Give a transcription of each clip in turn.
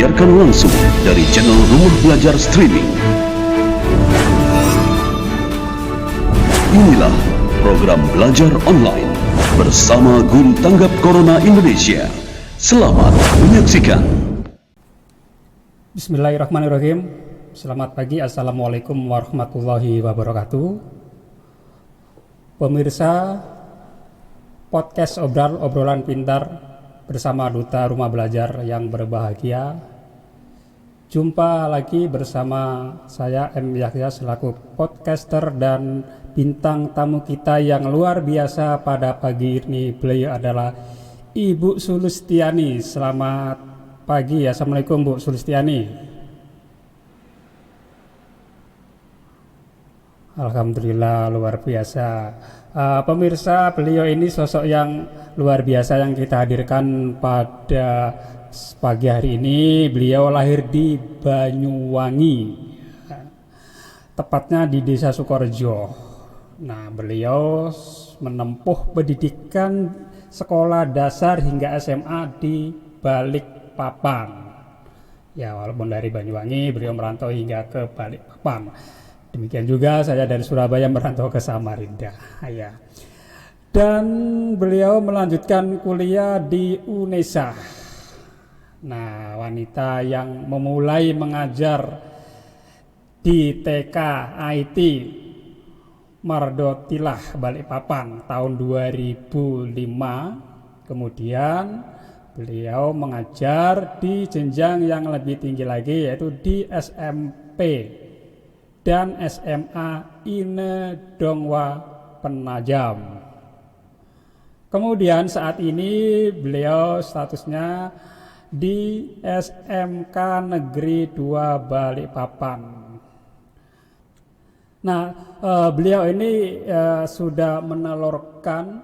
disiarkan langsung dari channel Rumah Belajar Streaming. Inilah program belajar online bersama Guru Tanggap Corona Indonesia. Selamat menyaksikan. Bismillahirrahmanirrahim. Selamat pagi, Assalamualaikum warahmatullahi wabarakatuh. Pemirsa podcast obrolan pintar bersama Duta Rumah Belajar yang berbahagia. Jumpa lagi bersama saya M. Yahya selaku podcaster dan bintang tamu kita yang luar biasa pada pagi ini. Beliau adalah Ibu Sulistiani. Selamat pagi. Assalamualaikum Bu Sulistiani. Alhamdulillah luar biasa. Pemirsa, beliau ini sosok yang luar biasa yang kita hadirkan pada pagi hari ini. Beliau lahir di Banyuwangi, tepatnya di Desa Sukorejo. Nah, beliau menempuh pendidikan sekolah dasar hingga SMA di Balikpapan. Ya, walaupun dari Banyuwangi, beliau merantau hingga ke Balikpapan. Demikian juga saya dari Surabaya merantau ke Samarinda. Ya. Dan beliau melanjutkan kuliah di UNESA. Nah, wanita yang memulai mengajar di TK IT Mardotilah Balikpapan tahun 2005. Kemudian beliau mengajar di jenjang yang lebih tinggi lagi, yaitu di SMP dan SMA Ine Dongwa Penajam. Kemudian saat ini beliau statusnya di SMK Negeri 2 Balikpapan. Nah, beliau ini sudah menelurkan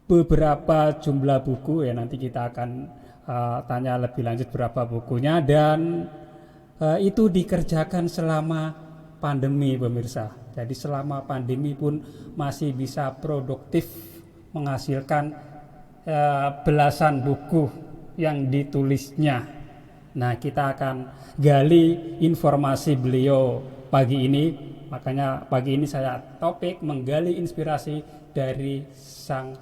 beberapa jumlah buku, ya nanti kita akan tanya lebih lanjut berapa bukunya, dan itu dikerjakan selama pandemi, pemirsa. Jadi selama pandemi pun masih bisa produktif menghasilkan belasan buku yang ditulisnya. Nah, kita akan gali informasi beliau pagi ini. Makanya pagi ini saya topik menggali inspirasi dari sang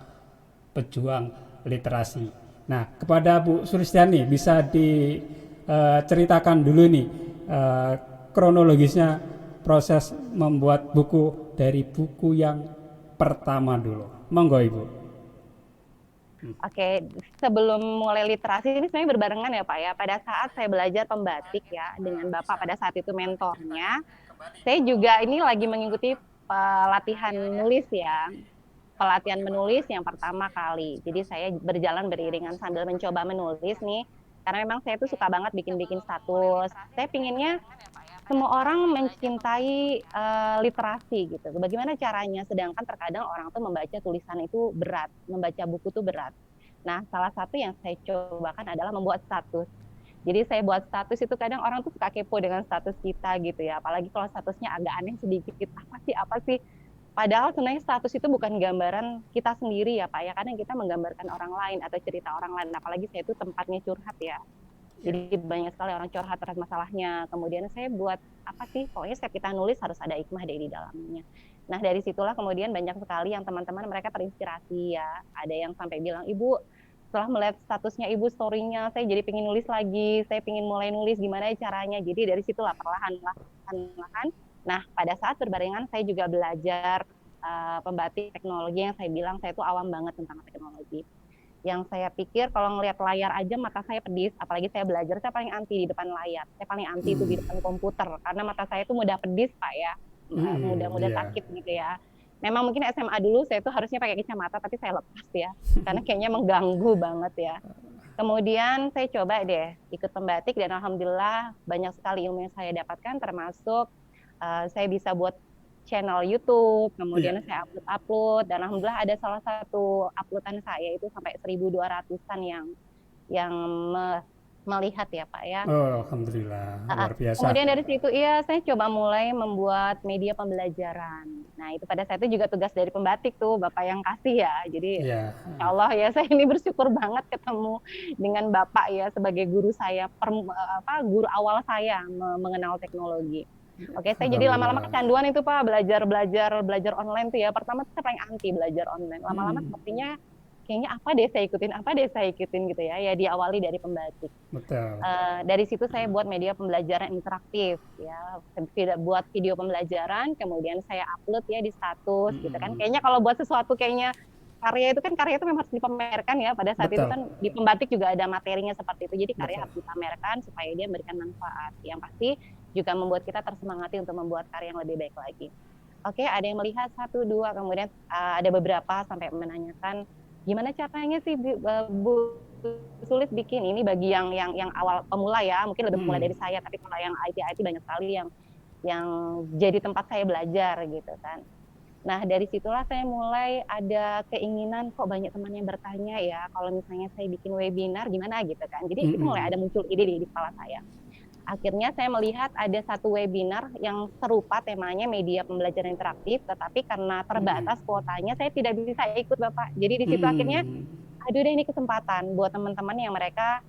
pejuang literasi. Nah, kepada Bu Sulistiani bisa ceritakan dulu nih kronologisnya proses membuat buku dari buku yang pertama dulu. Monggo Ibu. Oke, sebelum mulai literasi ini sebenarnya berbarengan ya Pak ya. Pada saat saya belajar pembatik ya dengan Bapak pada saat itu mentornya, saya juga ini lagi mengikuti pelatihan menulis ya. Pelatihan menulis yang pertama kali. Jadi saya berjalan beriringan sambil mencoba menulis nih. Karena memang saya tuh suka banget bikin-bikin status. Saya pinginnya semua orang mencintai literasi gitu. Bagaimana caranya? Sedangkan terkadang orang tuh membaca tulisan itu berat, membaca buku tuh berat. Nah, salah satu yang saya cobakan adalah membuat status. Jadi saya buat status itu kadang orang tuh suka kepo dengan status kita gitu ya. Apalagi kalau statusnya agak aneh sedikit. Apa sih? Padahal sebenarnya status itu bukan gambaran kita sendiri ya Pak ya. Kadang kita menggambarkan orang lain atau cerita orang lain. Apalagi saya itu tempatnya curhat ya. Jadi banyak sekali orang curhat terhadap masalahnya. Kemudian saya buat apa sih? Pokoknya setiap kita nulis harus ada hikmah di dalamnya. Nah dari situlah kemudian banyak sekali yang teman-teman mereka terinspirasi ya. Ada yang sampai bilang, Ibu setelah melihat statusnya Ibu story-nya, saya jadi pengen nulis lagi. Saya pengen mulai nulis, gimana caranya? Jadi dari situlah perlahan-lahan. Nah pada saat berbarengan saya juga belajar pembatik teknologi yang saya bilang saya tuh awam banget tentang teknologi. Yang saya pikir kalau ngelihat layar aja mata saya pedis, apalagi saya belajar, saya paling anti di depan layar. Saya paling anti itu di depan komputer, karena mata saya itu mudah pedis Pak ya, mudah sakit gitu ya. Memang mungkin SMA dulu saya tuh harusnya pakai kacamata, tapi saya lepas ya, karena kayaknya mengganggu banget ya. Kemudian saya coba deh ikut pembatik dan alhamdulillah banyak sekali ilmu yang saya dapatkan, termasuk saya bisa buat channel YouTube, kemudian saya upload dan alhamdulillah ada salah satu uploadan saya itu sampai 1.200-an yang melihat ya Pak ya. Oh, alhamdulillah, luar biasa. Kemudian dari situ iya saya coba mulai membuat media pembelajaran. Nah itu pada saat itu juga tugas dari pembatik tuh Bapak yang kasih ya. Jadi Iya, Masya Allah ya saya ini bersyukur banget ketemu dengan Bapak ya sebagai guru saya, guru awal saya mengenal teknologi. Oke, saya jadi lama-lama alhamdulillah. kecanduan itu Pak, belajar online tuh ya. Pertama tuh saya paling anti belajar online. Lama-lama Mm, sepertinya kayaknya apa deh saya ikutin gitu ya. Ya diawali dari pembatik. betul. Dari situ saya buat media pembelajaran interaktif ya, tidak buat video pembelajaran, kemudian saya upload ya di status gitu kan. Mm, Kayaknya kalau buat sesuatu kayaknya karya itu memang harus dipamerkan ya. Pada saat itu betul, kan di pembatik juga ada materinya seperti itu. Jadi karya betul. harus dipamerkan supaya dia memberikan manfaat. Yang pasti juga membuat kita tersemangati untuk membuat karya yang lebih baik lagi. Oke, ada yang melihat satu dua, kemudian ada beberapa sampai menanyakan gimana caranya sih Bu Sulit bikin ini bagi yang awal pemula ya, mungkin lebih pemula Mm, dari saya, tapi kalau yang IT banyak sekali yang jadi tempat saya belajar gitu kan. Nah dari situlah saya mulai ada keinginan kok banyak teman yang bertanya ya kalau misalnya saya bikin webinar gimana gitu kan. Jadi itu mulai mm, ada muncul ide di kepala saya. Akhirnya saya melihat ada satu webinar yang serupa temanya media pembelajaran interaktif, tetapi karena mm, terbatas kuotanya saya tidak bisa ikut Bapak. Jadi di situ akhirnya mm. aduh deh ini kesempatan buat teman-teman yang mereka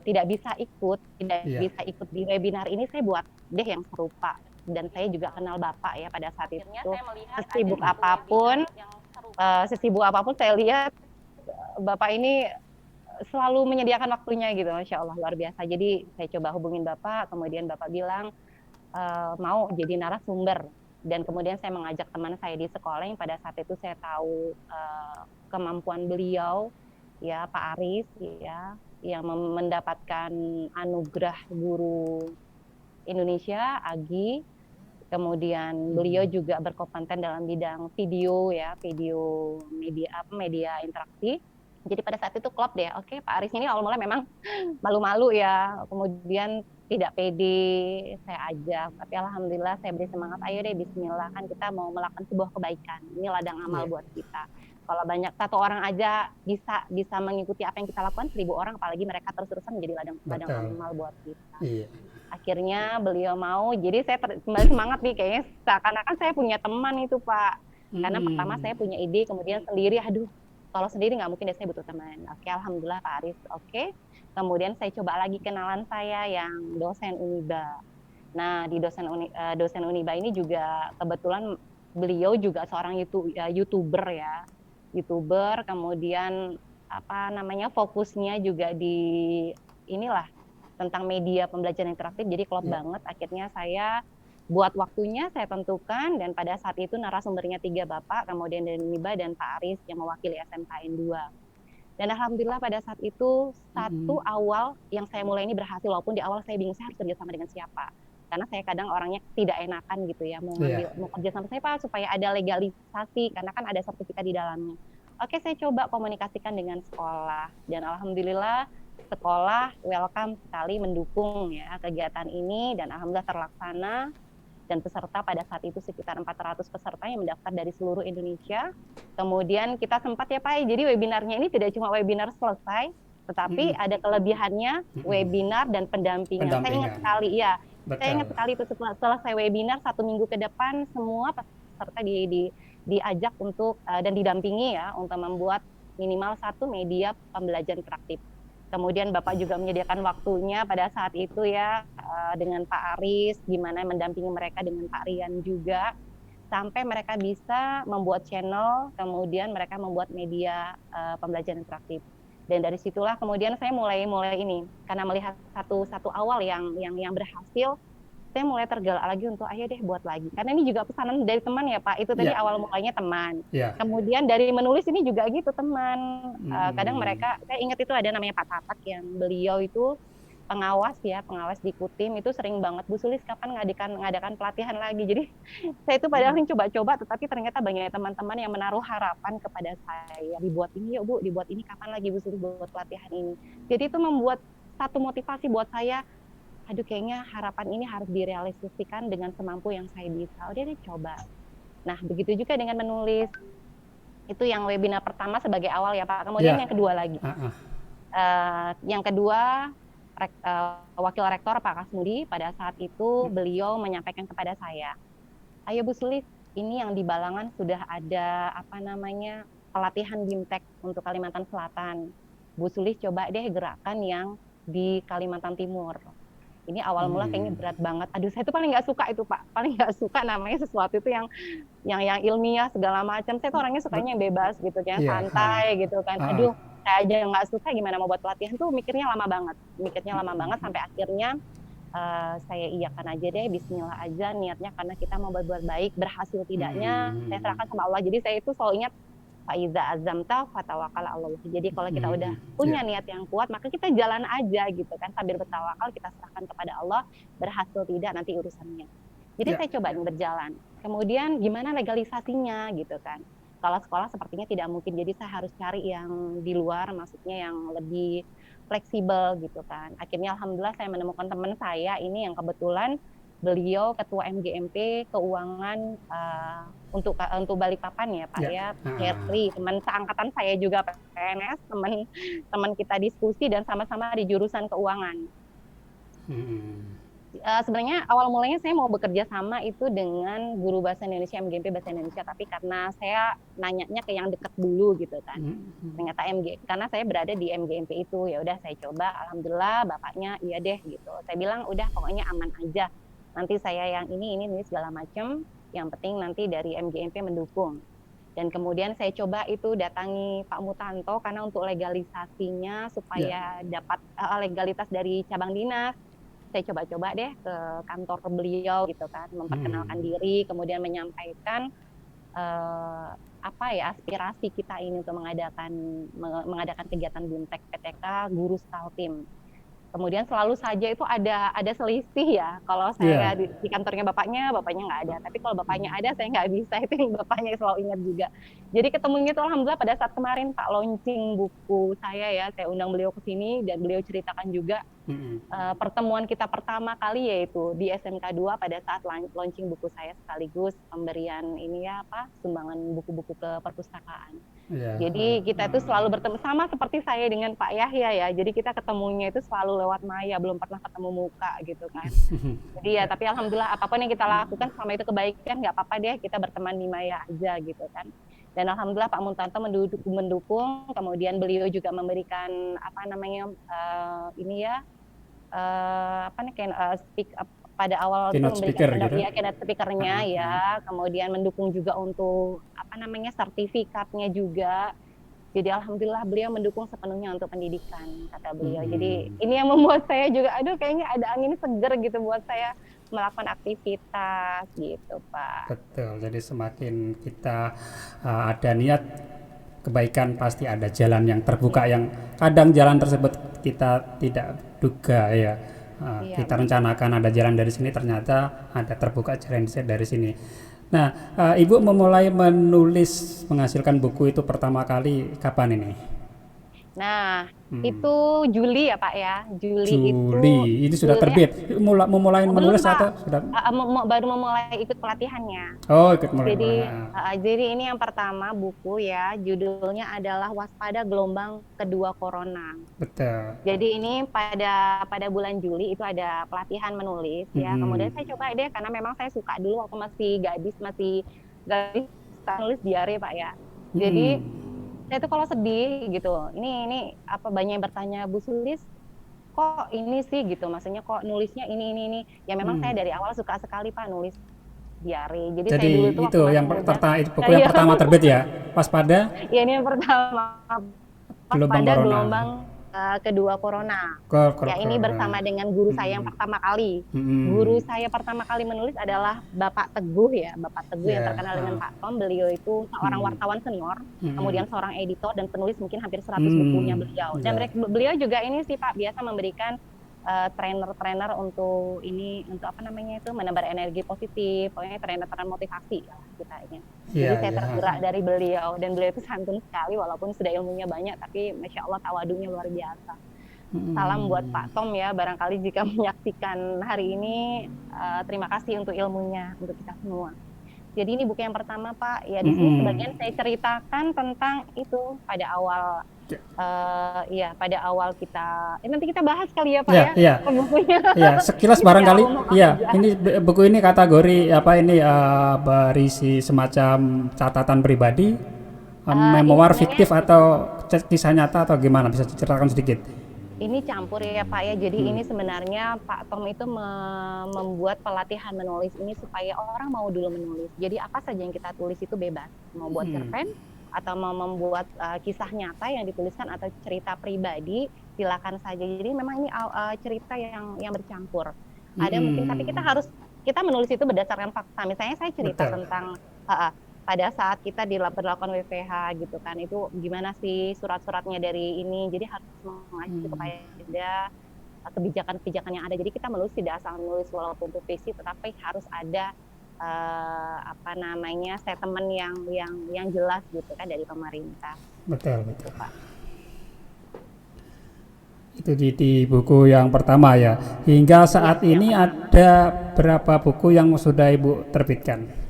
tidak Iya, bisa ikut di webinar ini, saya buat deh yang serupa. Dan saya juga kenal Bapak ya pada saat itu. Sesibuk apapun, sesibuk apapun saya lihat Bapak ini selalu menyediakan waktunya gitu, Masya Allah luar biasa. Jadi saya coba hubungin Bapak, kemudian Bapak bilang mau jadi narasumber. Dan kemudian saya mengajak teman saya di sekolah yang pada saat itu saya tahu kemampuan beliau, ya Pak Aris, ya yang mendapatkan anugerah guru Indonesia, AGI. Kemudian beliau mm, juga berkompeten dalam bidang video ya, video media interaktif. Jadi pada saat itu klop deh, oke Pak Aris ini awal mula memang malu-malu ya, kemudian tidak pede saya ajak, tapi alhamdulillah saya beri semangat, ayo deh bismillah kan kita mau melakukan sebuah kebaikan, ini ladang amal iya, buat kita. Kalau banyak satu orang aja bisa bisa mengikuti apa yang kita lakukan, 1.000 orang apalagi mereka terus-terusan menjadi ladang ladang betul. amal buat kita. Iya. Akhirnya beliau mau, jadi saya kembali semangat nih, kayaknya seakan-akan saya punya teman itu Pak. Karena pertama Mm, saya punya ide, kemudian sendiri, aduh kalau sendiri nggak mungkin deh saya butuh teman. Oke, alhamdulillah Pak Aris, oke. Kemudian saya coba lagi kenalan saya yang dosen Uniba. Nah di dosen Uniba ini juga kebetulan beliau juga seorang youtuber ya, youtuber. Kemudian apa namanya fokusnya juga di inilah tentang media pembelajaran interaktif, jadi klop iya. banget. Akhirnya saya buat waktunya, saya tentukan, dan pada saat itu narasumbernya 3 Bapak, kemudian dari Uniba dan Pak Aris yang mewakili SMKN 2. Dan alhamdulillah pada saat itu satu Mm, awal yang saya mulai ini berhasil, walaupun di awal saya bingung saya harus kerjasama dengan siapa. Karena saya kadang orangnya tidak enakan gitu ya, iya. mau kerja sama siapa supaya ada legalisasi, karena kan ada sertifikat di dalamnya. Oke, saya coba komunikasikan dengan sekolah, dan alhamdulillah sekolah welcome sekali mendukung ya kegiatan ini, dan alhamdulillah terlaksana. Dan peserta pada saat itu sekitar 400 peserta yang mendaftar dari seluruh Indonesia. Kemudian kita sempat ya Pak, jadi webinarnya ini tidak cuma webinar selesai, tetapi Mm, ada kelebihannya mm. webinar dan pendampingan. Saya ingat Pendampingan, sekali ya, saya ingat betul. sekali itu setelah selesai webinar 1 minggu ke depan semua peserta diajak untuk dan didampingi ya untuk membuat minimal satu media pembelajaran interaktif. Kemudian Bapak juga menyediakan waktunya pada saat itu ya dengan Pak Aris, gimana mendampingi mereka dengan Pak Rian juga, sampai mereka bisa membuat channel, kemudian mereka membuat media pembelajaran interaktif. Dan dari situlah kemudian saya mulai ini, karena melihat satu awal yang berhasil, saya mulai tergerak lagi untuk ayo deh buat lagi. Karena ini juga pesanan dari teman ya Pak, itu tadi Iya, awal mulanya teman. iya. Kemudian dari menulis ini juga gitu teman. Kadang Mm, mereka, saya ingat itu ada namanya Pak Tatak yang beliau itu pengawas ya, pengawas di Kutim itu sering banget Bu Sulis kapan ngadakan pelatihan lagi. Jadi saya itu padahal coba-coba, tetapi ternyata banyak teman-teman yang menaruh harapan kepada saya, dibuat ini yuk Bu, dibuat ini kapan lagi Bu Sulis buat pelatihan ini. Jadi itu membuat satu motivasi buat saya, aduh kayaknya harapan ini harus direalisasikan dengan semampu yang saya bisa. Udah deh coba. Nah begitu juga dengan menulis, itu yang webinar pertama sebagai awal ya Pak. Kemudian iya. yang kedua lagi. Ah, ah. Yang kedua Wakil Rektor Pak Kasmudi. Pada saat itu beliau menyampaikan kepada saya, ayo Bu Sulis, ini yang di Balangan sudah ada pelatihan BIMTEK untuk Kalimantan Selatan. Bu Sulis coba deh gerakan yang di Kalimantan Timur. Ini awal mula kayaknya berat banget. Aduh, saya tuh paling nggak suka itu Pak. Paling nggak suka namanya sesuatu itu yang ilmiah segala macam. Saya tuh orangnya sukanya yang bebas gitu, yang santai gitu kan. Aduh, saya aja yang nggak suka, gimana mau buat pelatihan tuh mikirnya lama banget sampai akhirnya saya iyakan aja deh, bismillah aja niatnya, karena kita mau berbuat baik. Berhasil tidaknya saya serahkan sama Allah. Jadi saya itu selalu ingat, faiza azamta fatawakal Allah. Jadi kalau kita udah punya niat yang kuat, maka kita jalan aja gitu kan, sambil bertawakal, kita serahkan kepada Allah. Berhasil tidak nanti urusannya. Jadi saya coba berjalan. Kemudian gimana legalisasinya gitu kan. Kalau sekolah sepertinya tidak mungkin, jadi saya harus cari yang di luar, maksudnya yang lebih fleksibel gitu kan. Akhirnya alhamdulillah saya menemukan teman saya ini yang kebetulan beliau ketua MGMP keuangan untuk Balikpapan ya Pak ya, Hertri, teman seangkatan saya juga PNS, teman kita diskusi dan sama-sama di jurusan keuangan. Sebenarnya awal mulanya saya mau bekerja sama itu dengan guru bahasa Indonesia MGMP bahasa Indonesia, tapi karena saya nanyanya ke yang dekat dulu gitu kan. Ternyata karena saya berada di MGMP itu, ya udah saya coba, alhamdulillah bapaknya iya deh gitu. Saya bilang udah pokoknya aman aja. Nanti saya yang ini segala macam, yang penting nanti dari MGMP mendukung. Dan kemudian saya coba itu datangi Pak Mutanto karena untuk legalisasinya supaya dapat legalitas dari cabang dinas. Saya coba-coba deh ke kantor beliau gitu kan, memperkenalkan diri, kemudian menyampaikan aspirasi kita ini untuk mengadakan kegiatan BIMTEK PTK Guru Staltim. Kemudian selalu saja itu ada selisih ya. Kalau saya di kantornya bapaknya nggak ada. Tapi kalau bapaknya ada, saya nggak bisa. Itu yang bapaknya selalu ingat juga. Jadi ketemunya itu alhamdulillah pada saat kemarin Pak launching buku saya ya. Saya undang beliau ke sini dan beliau ceritakan juga pertemuan kita pertama kali yaitu di SMK 2 pada saat launching buku saya, sekaligus pemberian sumbangan buku-buku ke perpustakaan. Jadi kita itu selalu bertemu, sama seperti saya dengan Pak Yahya ya. Jadi kita ketemunya itu selalu lewat maya, belum pernah ketemu muka gitu kan. Jadi ya, tapi alhamdulillah apapun yang kita lakukan selama itu kebaikan, nggak apa-apa deh kita berteman di maya aja gitu kan. Dan alhamdulillah Pak Muntanto mendukung, kemudian beliau juga memberikan speak up pada awal itu, memberikan keynote speaker-nya ya, kemudian mendukung juga untuk sertifikatnya juga. Jadi alhamdulillah beliau mendukung sepenuhnya untuk pendidikan, kata beliau. Jadi ini yang membuat saya juga, kayaknya ada angin seger gitu buat saya melakukan aktivitas gitu Pak. Betul, jadi semakin kita ada niat kebaikan, pasti ada jalan yang terbuka, yang kadang jalan tersebut kita tidak duga ya. Kita rencanakan ada jalan dari sini, ternyata ada terbuka jalan dari sini. Nah, Ibu memulai menulis, menghasilkan buku itu pertama kali kapan ini? Nah, itu Juli ya Pak ya. Juli ini sudah terbit. Memulai menulis atau sudah? Baru memulai ikut pelatihannya. Oh, ikut mulai. Jadi ini yang pertama buku ya, judulnya adalah Waspada Gelombang Kedua Corona. Betul. Jadi ini pada bulan Juli itu ada pelatihan menulis ya. Kemudian saya coba deh, karena memang saya suka dulu waktu masih gadis nulis diare Pak ya. Jadi saya tuh kalau sedih gitu, ini banyak yang bertanya, Bu Sulis kok ini sih gitu, maksudnya kok nulisnya ini. Ya memang saya dari awal suka sekali Pak nulis diare. Jadi saya dulu tuh itu yang buku yang pertama terbit ya, Waspada. Iya, ini yang pertama, Waspada Gelombang Kedua Corona. Ya ini bersama dengan guru saya yang pertama kali. Guru saya pertama kali menulis adalah Bapak Teguh ya, Bapak Teguh yang terkenal dengan Pak Tom. Beliau itu seorang wartawan senior, kemudian seorang editor dan penulis mungkin hampir 100 bukunya beliau. Dan beliau juga ini sih Pak, biasa memberikan trainer untuk menebar energi positif, pokoknya trainer motivasi lah kita ini. Jadi saya tergerak dari beliau, dan beliau itu santun sekali walaupun sudah ilmunya banyak, tapi masya Allah tawadunya luar biasa. Salam buat Pak Tom ya, barangkali jika menyaksikan hari ini, terima kasih untuk ilmunya untuk kita semua. Jadi ini buku yang pertama Pak. Ya di sini sebagian saya ceritakan tentang itu pada awal pada awal kita nanti kita bahas kali ya Pak Ya, ya iya. bukunya. Ya, sekilas Ini barangkali, awal ya, aja. ini buku ini kategori apa ini berisi semacam catatan pribadi, Ini memoir sebenarnya fiktif atau kisah nyata atau gimana? Bisa diceritakan sedikit? ini campur ya Pak ya. Jadi ini sebenarnya Pak Tom itu membuat pelatihan menulis ini supaya orang mau dulu menulis. Jadi apa saja yang kita tulis itu bebas. Mau buat cerpen atau mau membuat kisah nyata yang dituliskan atau cerita pribadi, silakan saja. Jadi memang ini cerita yang bercampur. Ada mungkin tapi kita menulis itu berdasarkan fakta. Misalnya saya cerita Betul. tentang pada saat kita berlakukan WFH gitu kan, itu gimana sih surat-suratnya dari ini, jadi harus mengacu kepada kebijakan-kebijakan yang ada. Jadi kita menulis tidak asal menulis walaupun itu visi, tetapi harus ada statement yang jelas gitu kan dari pemerintah. Betul, betul. Pak. Itu di buku yang pertama ya. Hingga saat ini ada berapa buku yang sudah Ibu terbitkan?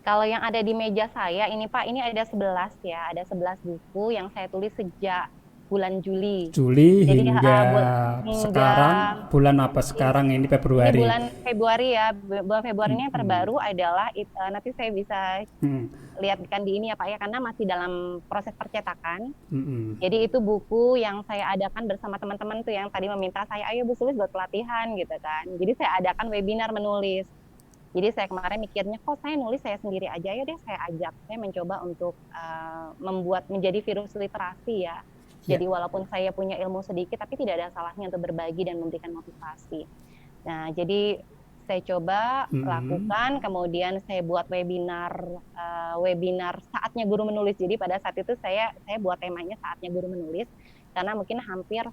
Kalau yang ada di meja saya ini Pak, ini ada 11 ya, ada 11 buku yang saya tulis sejak bulan Juli. Jadi, hingga hingga sekarang bulan apa sekarang ini Februari? Ini bulan Februari ya, bulan Februari ini yang terbaru adalah nanti saya bisa lihatkan di ini ya Pak ya, karena masih dalam proses percetakan. Jadi itu buku yang saya adakan bersama teman-teman tuh yang tadi meminta saya, ayo Bu Sulis buat pelatihan gitu kan. Jadi saya adakan webinar menulis. Jadi saya kemarin mikirnya, kok saya nulis saya sendiri aja, ya deh saya ajak. Saya mencoba untuk menjadi virus literasi ya. Jadi walaupun saya punya ilmu sedikit, tapi tidak ada salahnya untuk berbagi dan memberikan motivasi. Nah, jadi saya coba lakukan, kemudian saya buat webinar saatnya guru menulis. Jadi pada saat itu saya buat temanya saatnya guru menulis, karena mungkin hampir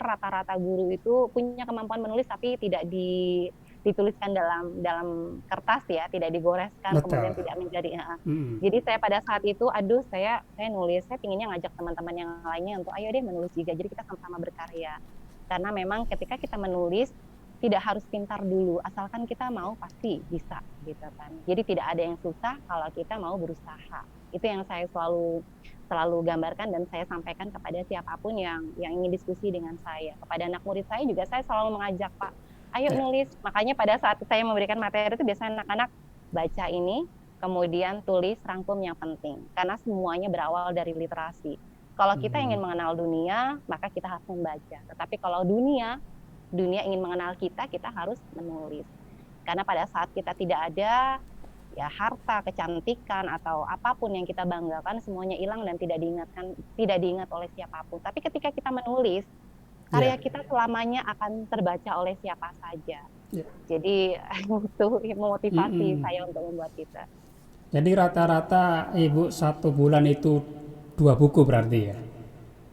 rata-rata guru itu punya kemampuan menulis, tapi tidak dituliskan dalam kertas ya, tidak digoreskan. Betul. Kemudian tidak menjadi jadi saya pada saat itu saya nulis, saya pinginnya ngajak teman-teman yang lainnya untuk ayo deh menulis juga, jadi kita sama-sama berkarya. Karena memang ketika kita menulis tidak harus pintar dulu, asalkan kita mau pasti bisa gitu kan. Jadi tidak ada yang susah kalau kita mau berusaha. Itu yang saya selalu gambarkan dan saya sampaikan kepada siapapun yang ingin diskusi dengan saya. Kepada anak murid saya juga saya selalu mengajak, Pak, ayo nulis. Makanya pada saat saya memberikan materi itu biasanya anak-anak baca ini, kemudian tulis rangkum yang penting. Karena semuanya berawal dari literasi. Kalau kita ingin mengenal dunia, maka kita harus membaca. Tetapi kalau dunia ingin mengenal kita harus menulis. Karena pada saat kita tidak ada ya harta, kecantikan atau apapun yang kita banggakan, semuanya hilang dan tidak diingat oleh siapapun. Tapi ketika kita menulis, karya kita selamanya akan terbaca oleh siapa saja. Jadi itu memotivasi saya untuk membuat kita. Jadi rata-rata Ibu satu bulan itu 2 buku berarti ya?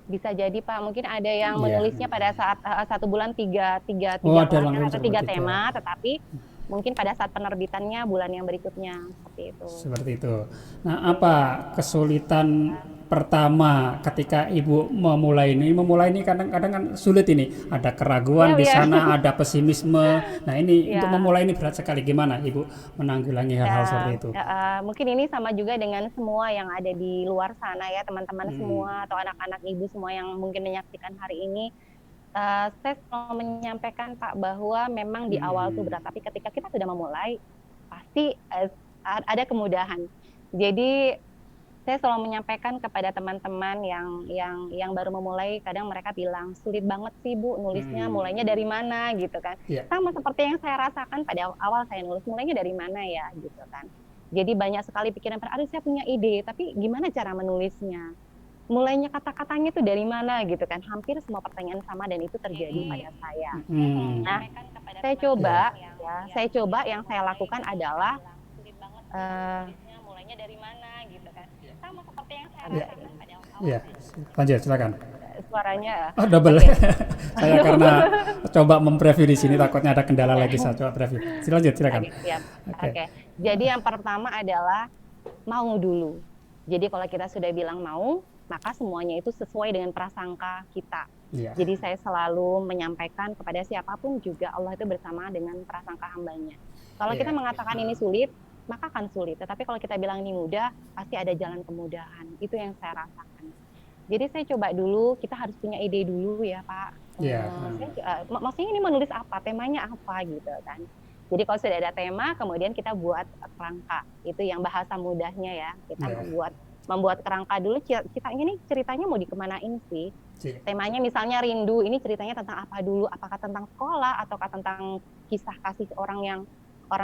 Bisa jadi Pak, mungkin ada yang menulisnya pada saat satu bulan tiga konten atau 3 tema, tetapi mungkin pada saat penerbitannya bulan yang berikutnya seperti itu. Nah, apa kesulitan pertama ketika Ibu memulai ini kadang-kadang kan sulit ini, ada keraguan di sana, ada pesimisme. Nah ini untuk memulai ini berat sekali. Gimana Ibu menanggulangi hal-hal seperti itu? Mungkin ini sama juga dengan semua yang ada di luar sana ya, teman-teman semua atau anak-anak Ibu semua yang mungkin menyaksikan hari ini. Saya selalu menyampaikan Pak bahwa memang di awal itu berat, tapi ketika kita sudah memulai pasti ada kemudahan. Jadi saya selalu menyampaikan kepada teman-teman yang baru memulai, kadang mereka bilang sulit banget sih Bu nulisnya, mulainya dari mana gitu kan. Sama seperti yang saya rasakan pada awal saya nulis, mulainya dari mana ya gitu kan. Jadi banyak sekali pikiran, aduh saya punya ide, tapi gimana cara menulisnya? Mulainya kata-katanya itu dari mana gitu kan. Hampir semua pertanyaan sama dan itu terjadi pada saya. Nah, saya coba yang saya lakukan adalah mulainya dari mana gitu kan. Sama seperti yang saya rasakan pada awal. Iya, lanjut silakan. Suaranya double. Saya karena coba mempreview di sini takutnya ada kendala lagi, saya coba preview. Silakan. Oke. Jadi yang pertama adalah mau dulu. Jadi kalau kita sudah bilang mau, maka semuanya itu sesuai dengan prasangka kita. Jadi saya selalu menyampaikan kepada siapapun juga Allah itu bersama dengan prasangka hambanya. Kalau kita mengatakan ini sulit, maka akan sulit. Tetapi kalau kita bilang ini mudah, pasti ada jalan kemudahan. Itu yang saya rasakan. Jadi saya coba dulu, kita harus punya ide dulu ya Pak. Iya. Maksudnya ini menulis apa, temanya apa gitu kan. Jadi kalau sudah ada tema, kemudian kita buat kerangka. Itu yang bahasa mudahnya ya. Kita membuat kerangka dulu. Ini ceritanya mau dikemanain sih? Temanya misalnya rindu. Ini ceritanya tentang apa dulu? Apakah tentang sekolah ataukah tentang kisah kasih orang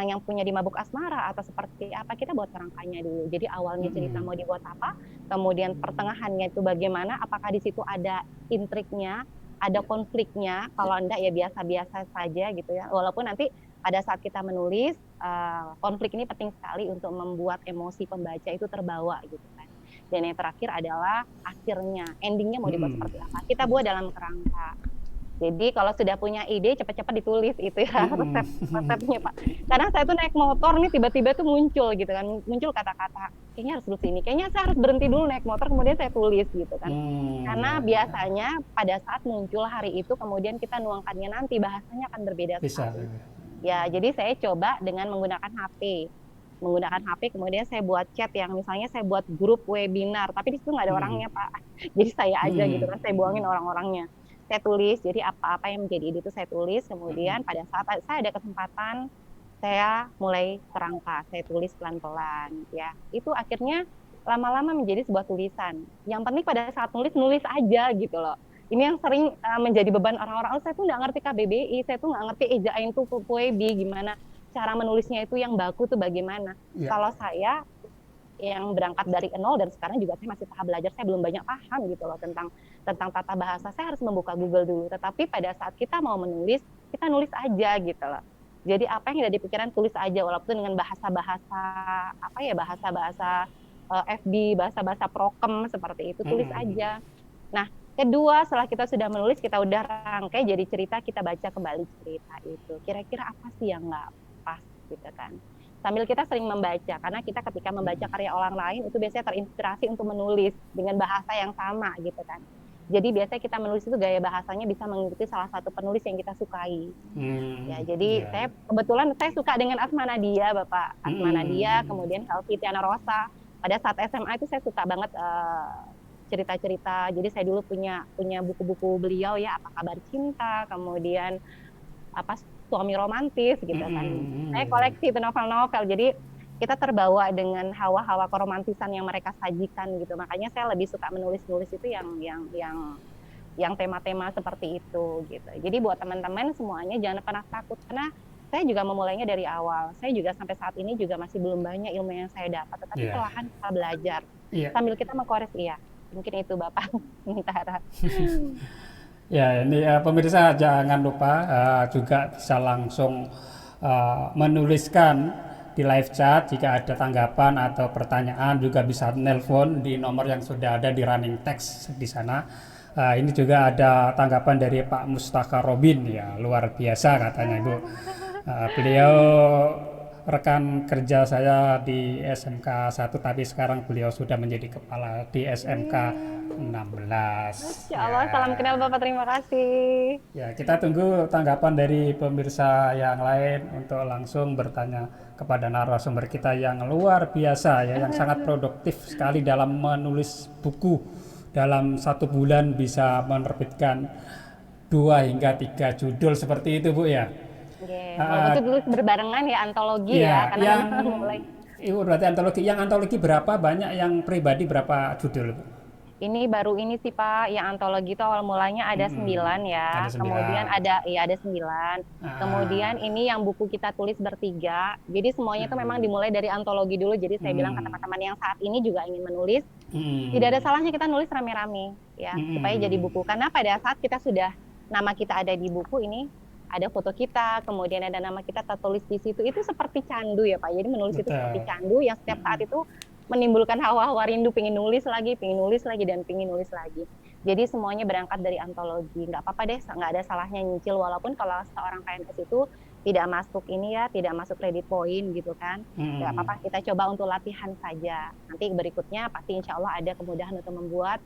yang punya di mabuk asmara atau seperti apa? Kita buat kerangkanya dulu. Jadi awalnya cerita mau dibuat apa, kemudian pertengahannya itu bagaimana? Apakah di situ ada intriknya, ada konfliknya? Kalau enggak ya biasa-biasa saja gitu ya. Walaupun nanti pada saat kita menulis, konflik ini penting sekali untuk membuat emosi pembaca itu terbawa gitu kan. Dan yang terakhir adalah akhirnya, endingnya mau dibuat seperti apa. Kita buat dalam kerangka. Jadi kalau sudah punya ide, cepat-cepat ditulis itu ya resepnya Pak. Karena saya tuh naik motor nih tiba-tiba tuh muncul gitu kan, muncul kata-kata, kayaknya harus tulis ini, kayaknya saya harus berhenti dulu naik motor, kemudian saya tulis gitu kan. Karena biasanya pada saat muncul hari itu, kemudian kita nuangkannya nanti, bahasanya akan berbeda sekali. Ya, jadi saya coba dengan menggunakan HP. Kemudian saya buat chat yang misalnya saya buat grup webinar, tapi di situ nggak ada orangnya Pak. Jadi saya aja gitu kan, saya buangin orang-orangnya. Saya tulis, jadi apa-apa yang menjadi ide itu saya tulis, kemudian pada saat saya ada kesempatan, saya mulai kerangka, saya tulis pelan-pelan, ya. Itu akhirnya lama-lama menjadi sebuah tulisan. Yang penting pada saat nulis aja gitu loh. Ini yang sering menjadi beban orang-orang, saya tuh nggak ngerti KBBI, saya tuh nggak ngerti ejain tuh Puebi, gimana cara menulisnya itu yang baku tuh bagaimana. Kalau saya yang berangkat dari nol dan sekarang juga saya masih tahap belajar, saya belum banyak paham gitu loh tentang tata bahasa. Saya harus membuka Google dulu. Tetapi pada saat kita mau menulis, kita nulis aja gitu loh. Jadi apa yang ada di pikiran tulis aja, walaupun dengan bahasa-bahasa FB, bahasa-bahasa prokem seperti itu, tulis aja. Nah, kedua setelah kita sudah menulis, kita udah rangkai jadi cerita, kita baca kembali cerita itu. Kira-kira apa sih yang nggak pas gitu kan. Sambil kita sering membaca, karena kita ketika membaca karya orang lain itu biasanya terinspirasi untuk menulis dengan bahasa yang sama gitu kan. Jadi biasanya kita menulis itu gaya bahasanya bisa mengikuti salah satu penulis yang kita sukai. Ya, jadi kebetulan saya suka dengan Asma Nadia, Bapak. Asma Nadia, kemudian Helvi Tiana Rosa. Pada saat SMA itu saya suka banget cerita-cerita. Jadi saya dulu punya buku-buku beliau ya, Apa Kabar Cinta, kemudian Suami Romantis gitu kan. Saya koleksi itu novel-novel. Jadi kita terbawa dengan hawa-hawa keromantisan yang mereka sajikan gitu. Makanya saya lebih suka menulis-nulis itu yang tema-tema seperti itu gitu. Jadi buat teman-teman semuanya jangan pernah takut, karena saya juga memulainya dari awal. Saya juga sampai saat ini juga masih belum banyak ilmu yang saya dapat, tetapi perlahan kita belajar. Sambil kita mengkoreksi ya. Mungkin itu Bapak Mintara. Ya, ini pemirsa jangan lupa juga bisa langsung menuliskan di live chat jika ada tanggapan atau pertanyaan, juga bisa nelpon di nomor yang sudah ada di running text di sana. Ini juga ada tanggapan dari Pak Mustaka Robin, ya luar biasa katanya Ibu. Beliau rekan kerja saya di SMK 1, tapi sekarang beliau sudah menjadi kepala di SMK 16. Masya Allah, salam kenal Bapak, terima kasih. Ya, kita tunggu tanggapan dari pemirsa yang lain untuk langsung bertanya kepada narasumber kita yang luar biasa ya, yang sangat produktif sekali dalam menulis buku. Dalam 1 bulan bisa menerbitkan 2 hingga 3 judul seperti itu Bu ya. Itu dulu berbarengan ya, antologi ya, karena kan mulai. Ibu berarti antologi. Yang antologi berapa banyak, yang pribadi berapa judul Bu? Ini baru ini sih Pak, yang antologi itu awal mulanya ada 9 ya. Ada 9. Kemudian ada 9. Kemudian ini yang buku kita tulis bertiga. Jadi semuanya itu memang dimulai dari antologi dulu. Jadi saya bilang ke teman-teman yang saat ini juga ingin menulis, tidak ada salahnya kita nulis rame-rame ya, supaya jadi buku. Karena pada saat kita sudah nama kita ada di buku ini, ada foto kita, kemudian ada nama kita tertulis di situ, itu seperti candu ya Pak. Jadi menulis itu seperti candu yang setiap saat itu menimbulkan hawa-hawa rindu, pengen nulis lagi, dan pengen nulis lagi. Jadi semuanya berangkat dari antologi. Nggak apa-apa deh, nggak ada salahnya nyicil, walaupun kalau seorang PNS itu tidak masuk ini ya, tidak masuk credit point gitu kan. Nggak apa-apa, kita coba untuk latihan saja. Nanti berikutnya pasti insya Allah ada kemudahan untuk membuat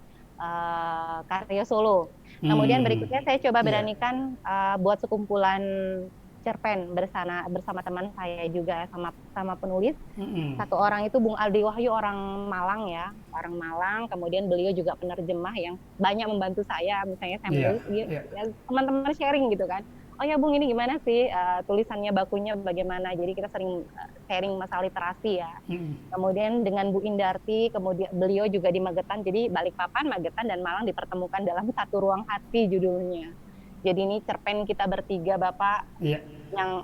karya solo. Kemudian berikutnya saya coba beranikan buat sekumpulan cerpen bersama teman saya juga, sama penulis. Mm-mm. Satu orang itu Bung Aldi Wahyu, orang Malang ya, orang Malang. Kemudian beliau juga penerjemah yang banyak membantu saya. Misalnya saya Iya, menulis, dia, iya. ya, teman-teman sharing gitu kan. Oh ya Bung, ini gimana sih tulisannya, bakunya bagaimana? Jadi kita sering sharing masalah literasi ya. Mm-mm. Kemudian dengan Bu Indarti, kemudian beliau juga di Magetan. Jadi Balikpapan, Magetan, dan Malang dipertemukan dalam satu ruang hati judulnya. Jadi ini cerpen kita bertiga Bapak, Iya.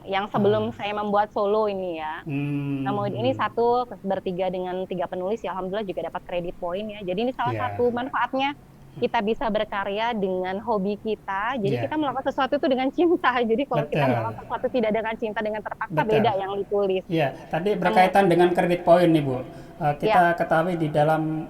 yang sebelum saya membuat solo ini ya. Kemudian ini satu bertiga dengan 3 penulis ya, alhamdulillah juga dapat kredit poin ya. Jadi ini salah Ya. satu manfaatnya kita bisa berkarya dengan hobi kita. Jadi Ya. kita melakukan sesuatu itu dengan cinta. Jadi kalau kita Betul. melakukan sesuatu tidak dengan cinta, dengan terpaksa, Betul. beda yang ditulis. Iya, tadi berkaitan dengan kredit poin nih Bu. Kita Ya. ketahui di dalam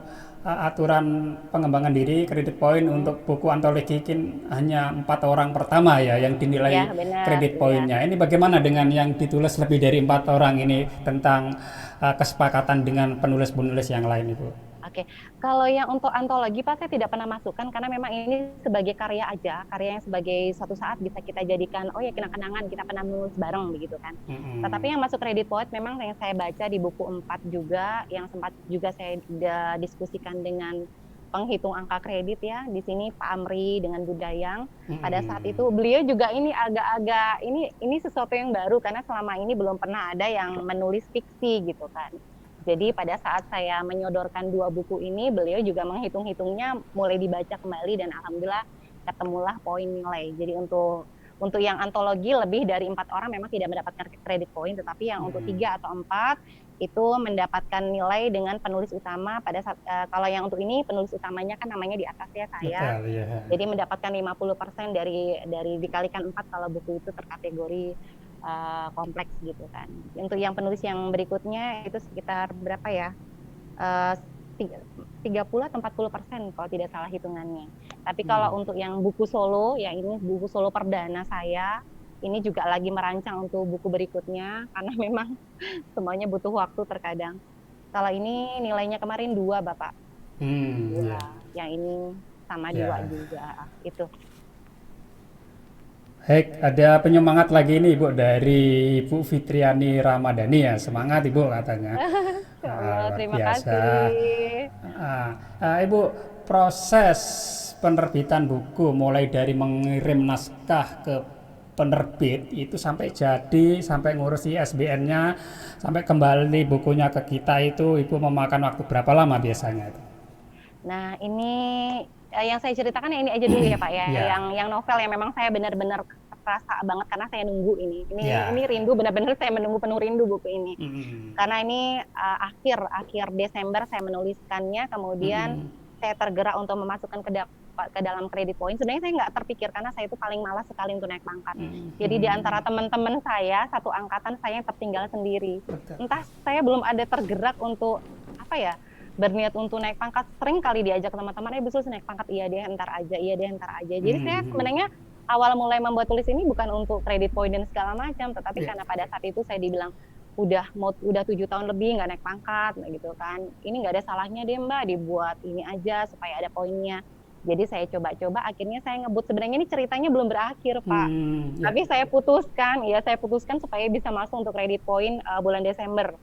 aturan pengembangan diri kredit poin untuk buku antologi hanya 4 orang pertama ya yang dinilai Ya, benar. kredit poinnya. Ini bagaimana dengan yang ditulis lebih dari 4 orang ini tentang kesepakatan dengan penulis-penulis yang lain Ibu? Oke, kalau yang untuk antologi Pak, saya tidak pernah masukkan karena memang ini sebagai karya aja, karya yang sebagai suatu saat bisa kita jadikan, oh ya kenang-kenangan kita pernah menulis bareng begitu kan. Tetapi yang masuk kredit poin memang yang saya baca di buku 4 juga, yang sempat juga saya diskusikan dengan penghitung angka kredit ya, di sini Pak Amri dengan Budayang. Pada saat itu beliau juga ini agak-agak, ini sesuatu yang baru karena selama ini belum pernah ada yang menulis fiksi gitu kan. Jadi pada saat saya menyodorkan 2 buku ini, beliau juga menghitung-hitungnya, mulai dibaca kembali dan alhamdulillah ketemulah poin nilai. Jadi untuk yang antologi lebih dari 4 orang memang tidak mendapatkan kredit poin, tetapi yang untuk 3 atau 4 itu mendapatkan nilai dengan penulis utama. Pada saat kalau yang untuk ini penulis utamanya kan namanya di atas ya saya. Betul, ya. Jadi mendapatkan 50% dari dikalikan 4 kalau buku itu terkategori kompleks gitu kan. Untuk yang penulis yang berikutnya itu sekitar berapa ya? 30 atau 40% kalau tidak salah hitungannya. Tapi kalau untuk yang buku solo, yang ini buku solo perdana saya, ini juga lagi merancang untuk buku berikutnya karena memang semuanya butuh waktu terkadang. Kalau ini nilainya kemarin 2 Bapak. 2. Ya. Yang ini sama 2 juga. Itu. Baik, ada penyemangat lagi nih Ibu dari Ibu Fitriani Ramadhani ya. Semangat Ibu katanya. Terima biasa. kasih. Ibu, proses penerbitan buku mulai dari mengirim naskah ke penerbit itu sampai jadi, sampai ngurusi ISBN-nya, sampai kembali bukunya ke kita itu Ibu memakan waktu berapa lama biasanya itu? Nah, ini yang saya ceritakan yang ini aja dulu ya Pak ya. Ya. Yang novel yang memang saya benar-benar terasa banget karena saya nunggu ini. Ya. Ini rindu, benar-benar saya menunggu penuh rindu buku ini. Karena ini akhir Desember saya menuliskannya, kemudian saya tergerak untuk memasukkan ke dalam kredit poin. Sebenarnya saya nggak terpikir karena saya itu paling malas sekali untuk naik pangkat. Jadi di antara teman-teman saya, satu angkatan saya yang tertinggal sendiri. Betul. Entah saya belum ada tergerak untuk apa ya, berniat untuk naik pangkat. Sering kali diajak teman-teman, betul naik pangkat, iya deh ntar aja. Jadi saya sebenarnya awal mulai membuat tulis ini bukan untuk kredit poin dan segala macam, tetapi karena pada saat itu saya dibilang udah 7 tahun lebih nggak naik pangkat gitu kan, ini nggak ada salahnya deh Mbak dibuat ini aja supaya ada poinnya. Jadi saya coba-coba, akhirnya saya ngebut. Sebenarnya ini ceritanya belum berakhir Pak, tapi saya putuskan supaya bisa masuk untuk kredit poin bulan Desember.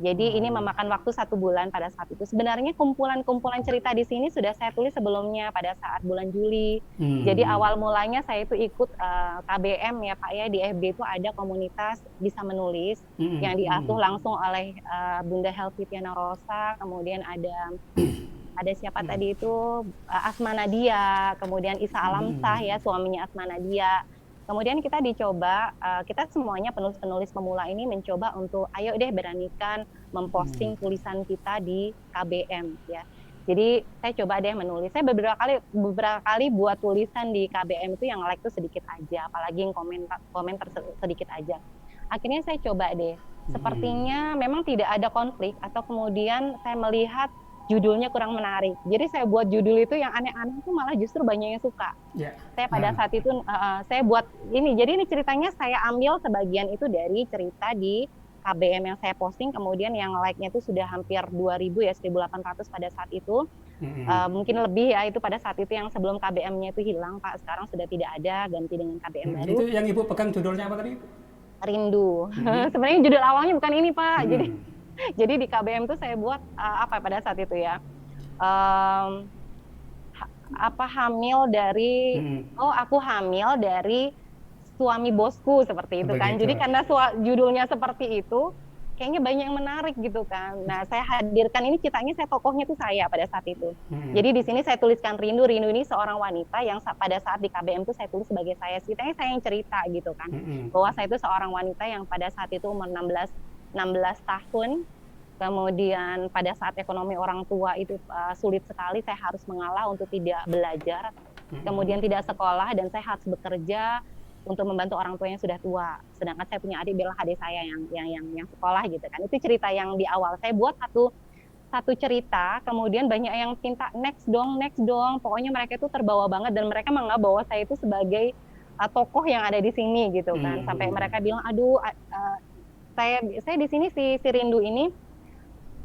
Jadi ini memakan waktu 1 bulan pada saat itu. Sebenarnya kumpulan-kumpulan cerita di sini sudah saya tulis sebelumnya pada saat bulan Juli. Jadi awal mulanya saya itu ikut KBM ya Pak ya, di FB itu ada komunitas bisa menulis yang diasuh langsung oleh Bunda Helvitiana Rosa, kemudian ada siapa tadi itu Asma Nadia, kemudian Isa Alamsah ya suaminya Asma Nadia. Kemudian kita kita semuanya penulis-penulis pemula ini mencoba untuk ayo deh beranikan memposting tulisan kita di KBM ya. Jadi saya coba deh menulis. Saya beberapa kali buat tulisan di KBM itu yang like tuh sedikit aja, apalagi yang komentar sedikit aja. Akhirnya saya coba deh. Sepertinya memang tidak ada konflik atau kemudian saya melihat judulnya kurang menarik. Jadi saya buat judul itu yang aneh-aneh itu malah justru banyak yang suka. Yeah. Saya pada saat itu saya buat ini. Jadi ini ceritanya saya ambil sebagian itu dari cerita di KBM yang saya posting, kemudian yang like-nya itu sudah hampir 2.000 ya, 1.800 pada saat itu. Mungkin lebih ya, itu pada saat itu yang sebelum KBM-nya itu hilang, Pak. Sekarang sudah tidak ada, ganti dengan KBM baru. Itu yang Ibu pegang judulnya apa tadi? Rindu. Sebenarnya judul awalnya bukan ini, Pak. Jadi di KBM itu saya buat apa pada saat itu ya? Hamil dari aku hamil dari suami bosku, seperti itu kan. Jadi karena judulnya seperti itu, kayaknya banyak yang menarik gitu kan. Nah, saya hadirkan ini ceritanya, saya tokohnya itu saya pada saat itu. Jadi di sini saya tuliskan Rindu ini seorang wanita yang pada saat di KBM itu saya tulis sebagai saya. Ceritanya saya yang cerita gitu kan. Bahwa saya itu seorang wanita yang pada saat itu umur 16 tahun. Kemudian pada saat ekonomi orang tua itu sulit sekali, saya harus mengalah untuk tidak belajar, kemudian tidak sekolah, dan saya harus bekerja untuk membantu orang tua yang sudah tua. Sedangkan saya punya adik, bela adik saya yang sekolah gitu kan. Itu cerita yang di awal. Saya buat satu cerita, kemudian banyak yang minta next dong. Pokoknya mereka itu terbawa banget, dan mereka menganggap bahwa saya itu sebagai tokoh yang ada di sini gitu kan. Sampai mereka bilang, aduh, saya di sini si Rindu ini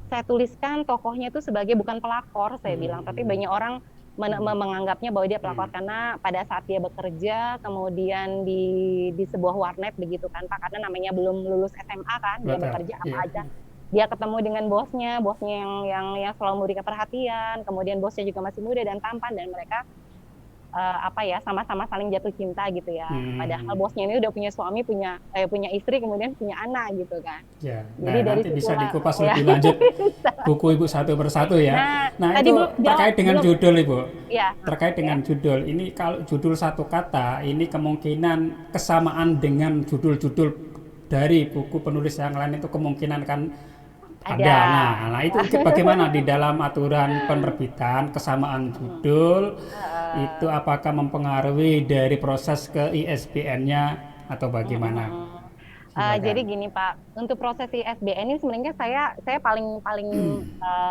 saya tuliskan tokohnya itu sebagai bukan pelakor, saya bilang, tapi banyak orang menganggapnya bahwa dia pelakor karena pada saat dia bekerja kemudian di sebuah warnet begitu kan, Pak, karena namanya belum lulus SMA kan, dia bekerja apa aja. Dia ketemu dengan bosnya yang selalu memberikan perhatian, kemudian bosnya juga masih muda dan tampan, dan mereka sama-sama saling jatuh cinta gitu ya. Padahal bosnya ini udah punya suami, punya istri, kemudian punya anak gitu kan. Ya. Jadi Nah, dari nanti bisa dikupas ya. lebih lanjut buku Ibu satu persatu ya. Nah itu terkait dengan judul Ibu. Ya. Terkait dengan judul ini, kalau judul satu kata ini kemungkinan kesamaan dengan judul-judul dari buku penulis yang lain itu kemungkinan kan ada. Nah itu bagaimana di dalam aturan penerbitan kesamaan judul itu apakah mempengaruhi dari proses ke ISBN-nya atau bagaimana? Jadi gini Pak, untuk proses ISBN ini sebenarnya saya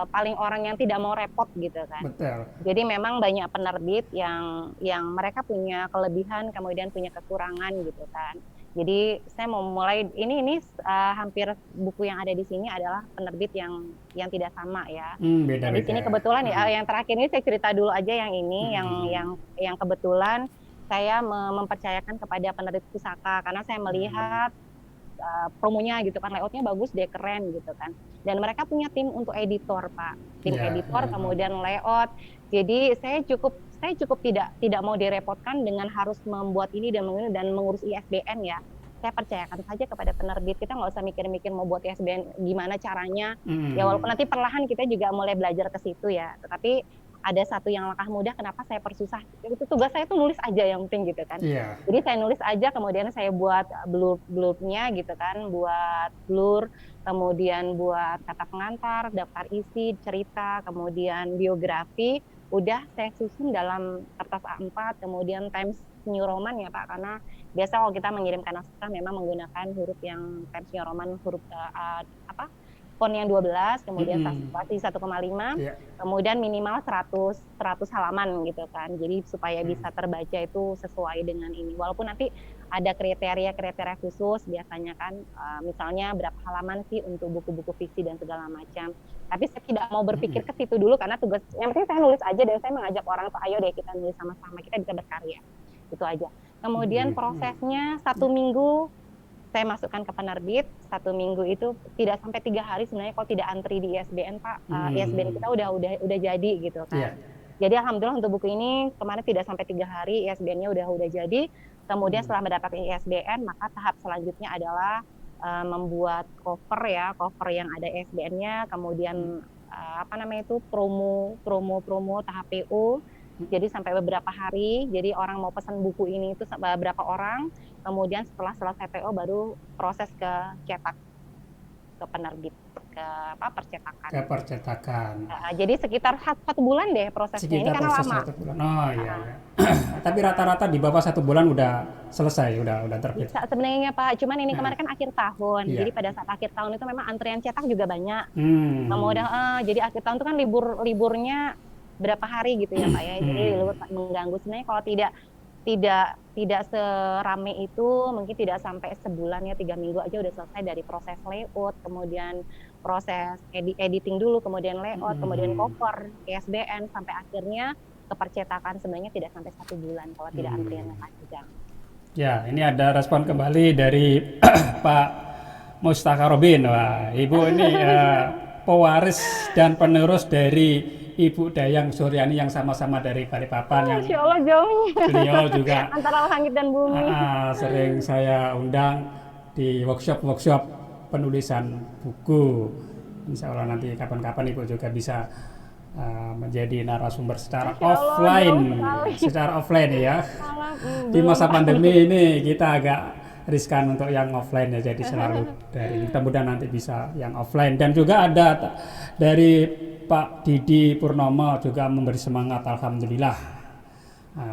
paling orang yang tidak mau repot gitu kan. Betul. Jadi memang banyak penerbit yang mereka punya kelebihan kemudian punya kekurangan gitu kan. Jadi saya mau mulai ini hampir buku yang ada di sini adalah penerbit yang tidak sama ya. Beda-beda. Di sini kebetulan ya yang terakhir ini saya cerita dulu aja yang ini yang kebetulan saya mempercayakan kepada penerbit Pusaka karena saya melihat promonya gitu kan, layoutnya bagus deh, keren gitu kan, dan mereka punya tim untuk editor Pak, editor kemudian layout. Jadi saya cukup tidak mau direpotkan dengan harus membuat ini dan mengurus ISBN ya. Saya percayakan saja kepada penerbit, kita nggak usah mikir-mikir mau buat ISBN gimana caranya. Ya walaupun nanti perlahan kita juga mulai belajar ke situ ya, tetapi ada satu yang langkah mudah, kenapa saya persusah? Itu tugas saya tuh nulis aja yang penting gitu kan. Jadi saya nulis aja, kemudian saya buat blurb-nya gitu kan, buat blur, kemudian buat kata pengantar, daftar isi, cerita, kemudian biografi, udah saya susun dalam kertas A4, kemudian Times New Roman ya Pak, karena biasa kalau kita mengirimkan naskah memang menggunakan huruf yang Times New Roman, huruf font yang 12, kemudian spasi 1,5, kemudian minimal 100 halaman gitu kan. Jadi supaya bisa terbaca itu sesuai dengan ini. Walaupun nanti ada kriteria khusus biasanya kan, misalnya berapa halaman sih untuk buku-buku fiksi dan segala macam. Tapi saya tidak mau berpikir ke situ dulu karena tugas yang penting saya nulis aja, dan saya mengajak orang tuh ayo deh kita nulis sama-sama, kita bisa berkarya. Itu aja. Kemudian prosesnya 1 minggu saya masukkan ke penerbit, 1 minggu itu tidak sampai 3 hari sebenarnya kalau tidak antri di ISBN Pak. ISBN kita udah jadi gitu kan. Jadi alhamdulillah untuk buku ini kemarin tidak sampai 3 hari ISBN-nya udah jadi. Kemudian setelah mendapatkan ISBN, maka tahap selanjutnya adalah membuat cover yang ada ISBN-nya, kemudian promo tahap PO. Jadi sampai beberapa hari, jadi orang mau pesan buku ini itu beberapa orang, kemudian setelah selesai PO baru proses ke cetak, ke penerbit, ke percetakan. Ke percetakan. Jadi sekitar 1 bulan deh prosesnya, ini karena lama. 1 bulan. Oh iya. Tapi rata-rata di bawah 1 bulan udah selesai, udah terbit. Sebenarnya Pak, cuman ini kemarin kan akhir tahun, jadi pada saat akhir tahun itu memang antrian cetak juga banyak. Kemudian jadi akhir tahun itu kan liburnya berapa hari gitu ya Pak ya, jadi mengganggu. Sebenarnya kalau tidak tidak serame itu, mungkin tidak sampai sebulan ya, 3 minggu aja udah selesai dari proses layout, kemudian proses editing dulu, kemudian layout, kemudian cover, ISBN, sampai akhirnya ke percetakan sebenarnya tidak sampai 1 bulan kalau tidak antriannya panjang. Ya, ini ada respon kembali dari Pak Mustaka Robin. Wah, Ibu ini pewaris dan penerus dari Ibu Dayang Suryani yang sama-sama dari Balikpapan yang Masya Allah jauhnya. beliau juga Antara langit dan bumi. sering saya undang di workshop penulisan buku. Insya Allah nanti kapan-kapan Ibu juga bisa menjadi narasumber secara offline ya. Di masa pandemi ini kita agak riskan untuk yang offline ya, jadi selalu dari mudah-mudahan nanti bisa yang offline. Dan juga ada dari Pak Didi Purnomo juga memberi semangat, alhamdulillah,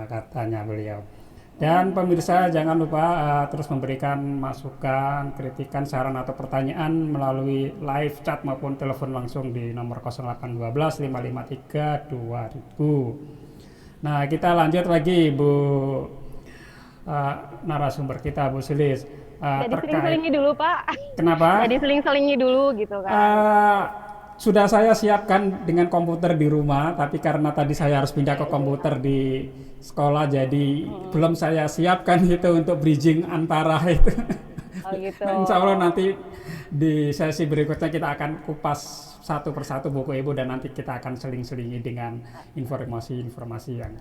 katanya beliau. Dan pemirsa jangan lupa terus memberikan masukan, kritikan, saran atau pertanyaan melalui live chat maupun telepon langsung di nomor 0812 553 2000. Nah, kita lanjut lagi Bu narasumber kita, Bu Sulis. Jadi seling-selingi dulu Pak. Kenapa? Jadi seling-selingi dulu gitu kan. Sudah saya siapkan dengan komputer di rumah, tapi karena tadi saya harus pindah ke komputer di sekolah, jadi belum saya siapkan itu untuk bridging antara itu. Oh gitu. Insya Allah nanti di sesi berikutnya kita akan kupas satu persatu buku Ibu dan nanti kita akan seling-selingi dengan informasi-informasi yang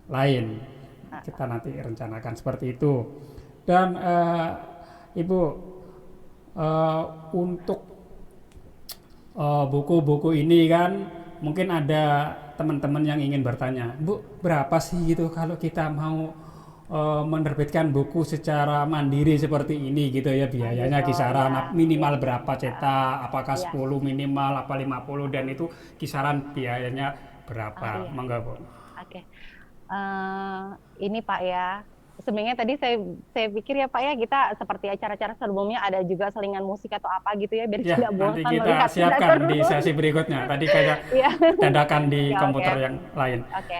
lain. Kita nanti rencanakan seperti itu. Dan Ibu untuk buku-buku ini kan mungkin ada teman-teman yang ingin bertanya, Bu, berapa sih gitu kalau kita mau menerbitkan buku secara mandiri seperti ini gitu ya, biayanya kisaran minimal berapa cetak, apakah 10 minimal apa 50, dan itu kisaran biayanya berapa? Monggo Bu. Oke. Ini Pak ya, sebenarnya tadi saya pikir ya Pak ya, kita seperti acara-acara sebelumnya ada juga selingan musik atau apa gitu ya, biar tidak bosan nanti kita melihat siapkan di sesi berikutnya. Tadi kayak dadakan di komputer yang lain. Oke.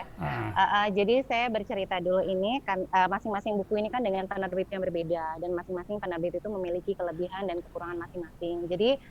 Jadi saya bercerita dulu ini kan, masing-masing buku ini kan dengan penerbit yang berbeda, dan masing-masing penerbit itu memiliki kelebihan dan kekurangan masing-masing. Jadi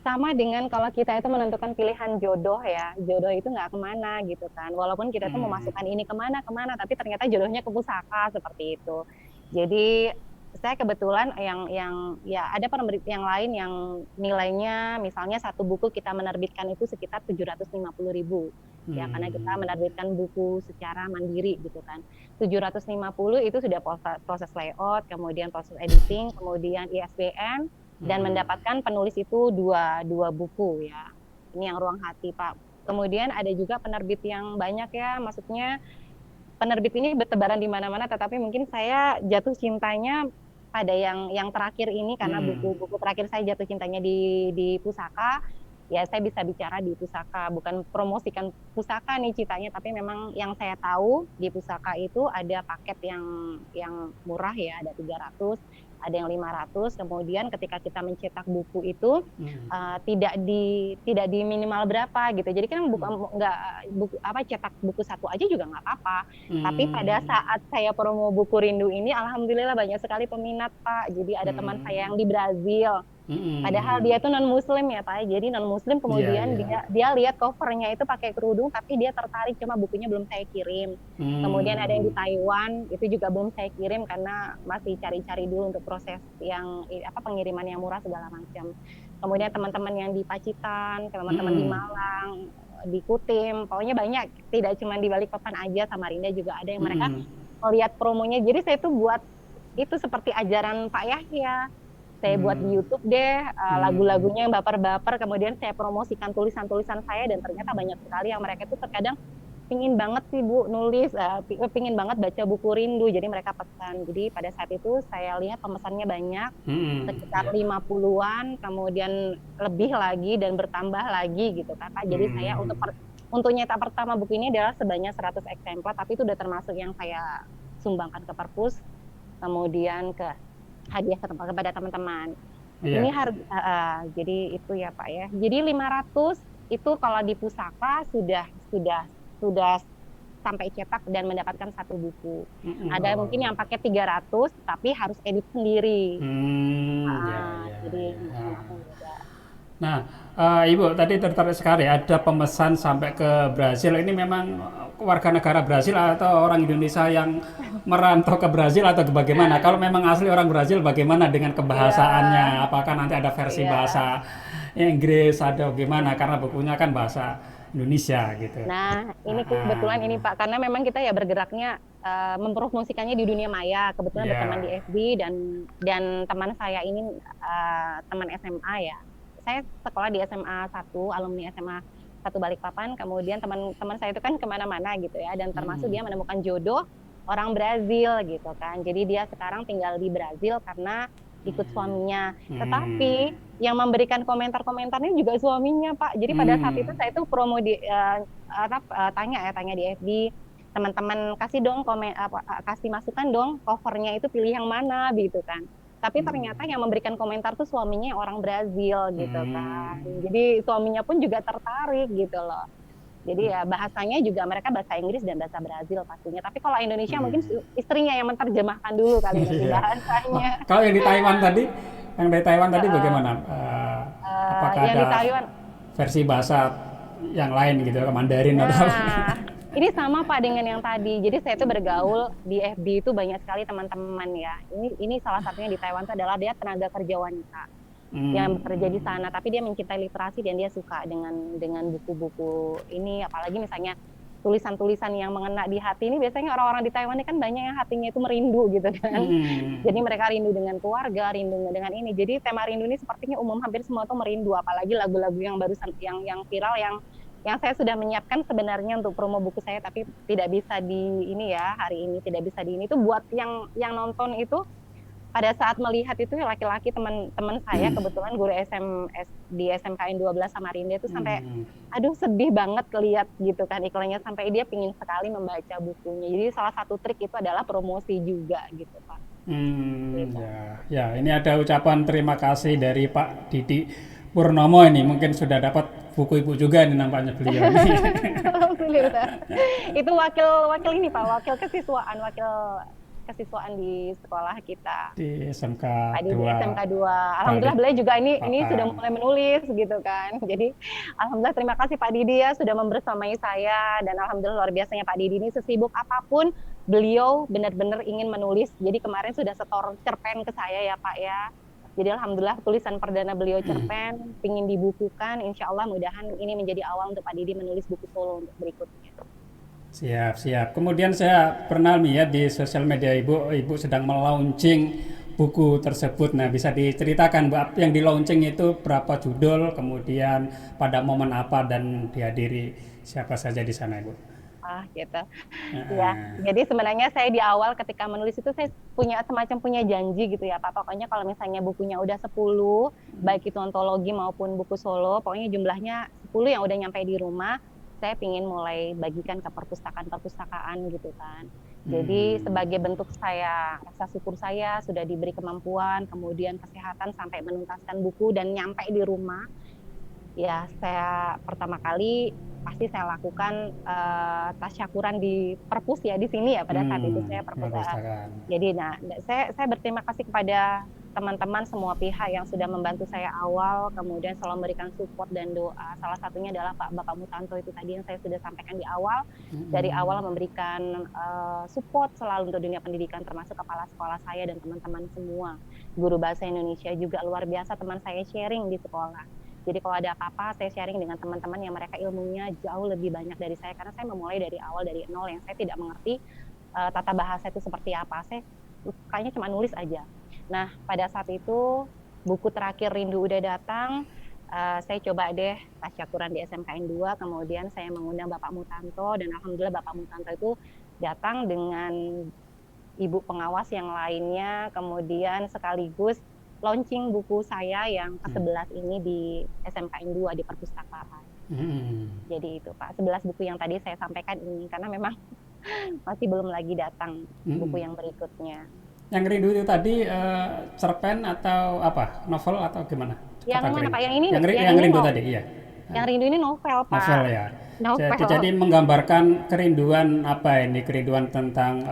sama dengan kalau kita itu menentukan pilihan jodoh ya, jodoh itu nggak kemana gitu kan, walaupun kita tuh memasukkan ini kemana, tapi ternyata jodohnya ke pusaka seperti itu. Jadi saya kebetulan yang ya ada penerbit yang lain yang nilainya misalnya satu buku kita menerbitkan itu sekitar 750.000 ya, karena kita menerbitkan buku secara mandiri gitu kan. 750 itu sudah proses layout, kemudian proses editing, kemudian ISBN, dan mendapatkan penulis itu dua buku ya. Ini yang Ruang Hati Pak. Kemudian ada juga penerbit yang banyak ya, maksudnya penerbit ini bertebaran di mana-mana, tetapi mungkin saya jatuh cintanya pada yang terakhir ini karena buku-buku terakhir saya jatuh cintanya di Pusaka. Ya saya bisa bicara di Pusaka, bukan promosikan Pusaka nih citanya, tapi memang yang saya tahu di Pusaka itu ada paket yang murah ya, ada 300, ada yang 500. Kemudian ketika kita mencetak buku itu tidak di minimal berapa gitu. Jadi kan cetak buku satu aja juga nggak apa-apa. Tapi pada saat saya promo buku Rindu ini, alhamdulillah banyak sekali peminat Pak. Jadi ada teman saya yang di Brazil. Padahal dia itu non Muslim ya Pak. Jadi non Muslim kemudian dia lihat covernya itu pakai kerudung, tapi dia tertarik, cuma bukunya belum saya kirim. Kemudian ada yang di Taiwan, itu juga belum saya kirim karena masih cari-cari dulu untuk proses yang pengiriman yang murah segala macam. Kemudian teman-teman yang di Pacitan, teman-teman di Malang, di Kutim, pokoknya banyak, tidak cuma di Balikpapan aja, Samarinda juga ada yang mereka melihat promonya. Jadi saya tuh buat itu seperti ajaran Pak Yahya. Saya buat di YouTube deh lagu-lagunya yang baper-baper, kemudian saya promosikan tulisan-tulisan saya, dan ternyata banyak sekali yang mereka itu terkadang pingin banget sih Bu nulis, pingin banget baca buku Rindu, jadi mereka pesan. Jadi pada saat itu saya lihat pemesannya banyak, sekitar 50-an, kemudian lebih lagi dan bertambah lagi gitu kan Pak. Jadi saya untuk nyetak pertama buku ini adalah sebanyak 100 eksemplar, tapi itu udah termasuk yang saya sumbangkan ke perpus, kemudian ke hadiah kepada teman-teman. Ini harga, jadi itu ya Pak ya. Jadi 500 itu kalau di Pusaka sudah sampai cetak dan mendapatkan satu buku. Ada mungkin yang pakai 300 tapi harus edit sendiri. Jadi langsung beda. Nah, Ibu tadi tertarik sekali ada pemesan sampai ke Brasil. Ini memang warga negara Brasil atau orang Indonesia yang merantau ke Brasil atau bagaimana? Kalau memang asli orang Brasil, bagaimana dengan kebahasaannya? Apakah nanti ada versi bahasa Inggris atau gimana? Karena bukunya kan bahasa Indonesia gitu. Nah, ini kebetulan ini Pak, karena memang kita ya bergeraknya mempromosikannya di dunia maya. Kebetulan berteman di FB dan teman saya ini teman SMA ya. Saya sekolah di SMA 1, alumni SMA 1 Balikpapan, kemudian teman-teman saya itu kan kemana-mana gitu ya, dan termasuk dia menemukan jodoh orang Brazil gitu kan. Jadi dia sekarang tinggal di Brazil karena ikut suaminya. Tetapi yang memberikan komentar-komentarnya juga suaminya Pak. Jadi pada saat itu saya tuh promo di tanya di FB, teman-teman kasih dong kasih masukan dong covernya itu pilih yang mana gitu kan. Tapi ternyata yang memberikan komentar tuh suaminya orang Brazil gitu kan. Jadi suaminya pun juga tertarik gitu loh. Jadi ya bahasanya juga mereka bahasa Inggris dan bahasa Brazil pastinya. Tapi kalau Indonesia mungkin istrinya yang menerjemahkan dulu kali nanti bahasanya. Kalau yang di Taiwan tadi, bagaimana? Apakah yang ada di Taiwan versi bahasa yang lain gitu, Mandarin atau apa? Ini sama Pak dengan yang tadi. Jadi saya itu bergaul di FB itu banyak sekali teman-teman ya. Ini salah satunya di Taiwan itu adalah dia tenaga kerja wanita yang bekerja di sana. Tapi dia mencintai literasi dan dia suka dengan buku-buku ini. Apalagi misalnya tulisan-tulisan yang mengena di hati ini. Biasanya orang-orang di Taiwan ini kan banyak yang hatinya itu merindu gitu kan. Jadi mereka rindu dengan keluarga, rindu dengan ini. Jadi tema rindu ini sepertinya umum, hampir semua tuh merindu. Apalagi lagu-lagu yang barusan yang viral yang saya sudah menyiapkan sebenarnya untuk promo buku saya, tapi tidak bisa di ini ya, hari ini tidak bisa di ini. Itu buat yang nonton itu pada saat melihat itu laki-laki teman-teman saya, kebetulan guru di SMKN 12 Samarinda itu sampai aduh sedih banget lihat gitu kan iklannya, sampai dia pingin sekali membaca bukunya. Jadi salah satu trik itu adalah promosi juga gitu Pak. Gitu. Ya, ini ada ucapan terima kasih dari Pak Didi Purnomo ini, mungkin sudah dapat buku ibu juga ini nampaknya beliau ini. Itu wakil ini Pak, wakil kesiswaan di sekolah kita di SMK 2. SMK 2. Alhamdulillah beliau juga ini sudah mulai menulis gitu kan. Jadi alhamdulillah terima kasih Pak Didi ya sudah membersamai saya, dan alhamdulillah luar biasanya Pak Didi ini sesibuk apapun beliau benar-benar ingin menulis. Jadi kemarin sudah setor cerpen ke saya ya Pak ya. Jadi alhamdulillah tulisan perdana beliau cerpen pingin dibukukan, insya Allah mudahan ini menjadi awal untuk Pak Didi menulis buku solo untuk berikutnya. Siap. Kemudian saya pernah lihat di sosial media Ibu sedang melaunching buku tersebut. Nah, bisa diceritakan Bu, yang di launching itu berapa judul, kemudian pada momen apa dan dihadiri siapa saja di sana Ibu? Gitu. Ya, jadi sebenarnya saya di awal ketika menulis itu saya punya janji gitu ya Pak. Pokoknya kalau misalnya bukunya udah 10, baik itu antologi maupun buku solo, pokoknya jumlahnya 10 yang udah nyampe di rumah, saya pingin mulai bagikan ke perpustakaan gitu kan. Jadi sebagai bentuk saya, rasa syukur saya sudah diberi kemampuan, kemudian kesehatan sampai menuntaskan buku dan nyampe di rumah. Ya, saya pertama kali pasti saya lakukan tasyakuran di perpus ya di sini ya, pada saat itu saya perpustakaan. Jadi saya berterima kasih kepada teman-teman semua pihak yang sudah membantu saya awal, kemudian selalu memberikan support dan doa. Salah satunya adalah Bapak Mutanto itu tadi yang saya sudah sampaikan di awal. Dari awal memberikan support selalu untuk dunia pendidikan, termasuk kepala sekolah saya dan teman-teman semua. Guru bahasa Indonesia juga luar biasa, teman saya sharing di sekolah. Jadi kalau ada apa-apa saya sharing dengan teman-teman yang mereka ilmunya jauh lebih banyak dari saya, karena saya memulai dari awal dari nol yang saya tidak mengerti tata bahasa itu seperti apa. Saya kayaknya cuma nulis aja. Nah, pada saat itu buku terakhir Rindu udah datang, saya coba deh tasyakuran di SMKN 2, kemudian saya mengundang Bapak Mutanto, dan alhamdulillah Bapak Mutanto itu datang dengan ibu pengawas yang lainnya, kemudian sekaligus launching buku saya yang ke-11 ini di SMKN 2 di perpustakaan. Jadi itu Pak, 11 buku yang tadi saya sampaikan ini, karena memang masih belum lagi datang buku yang berikutnya. Yang Rindu itu tadi cerpen atau apa? Novel atau gimana? Yang mana Pak? Yang ini? Yang Rindu tadi, iya. Yang Rindu ini novel Pak. Novel ya. novel. Jadi menggambarkan kerinduan apa ini? Kerinduan tentang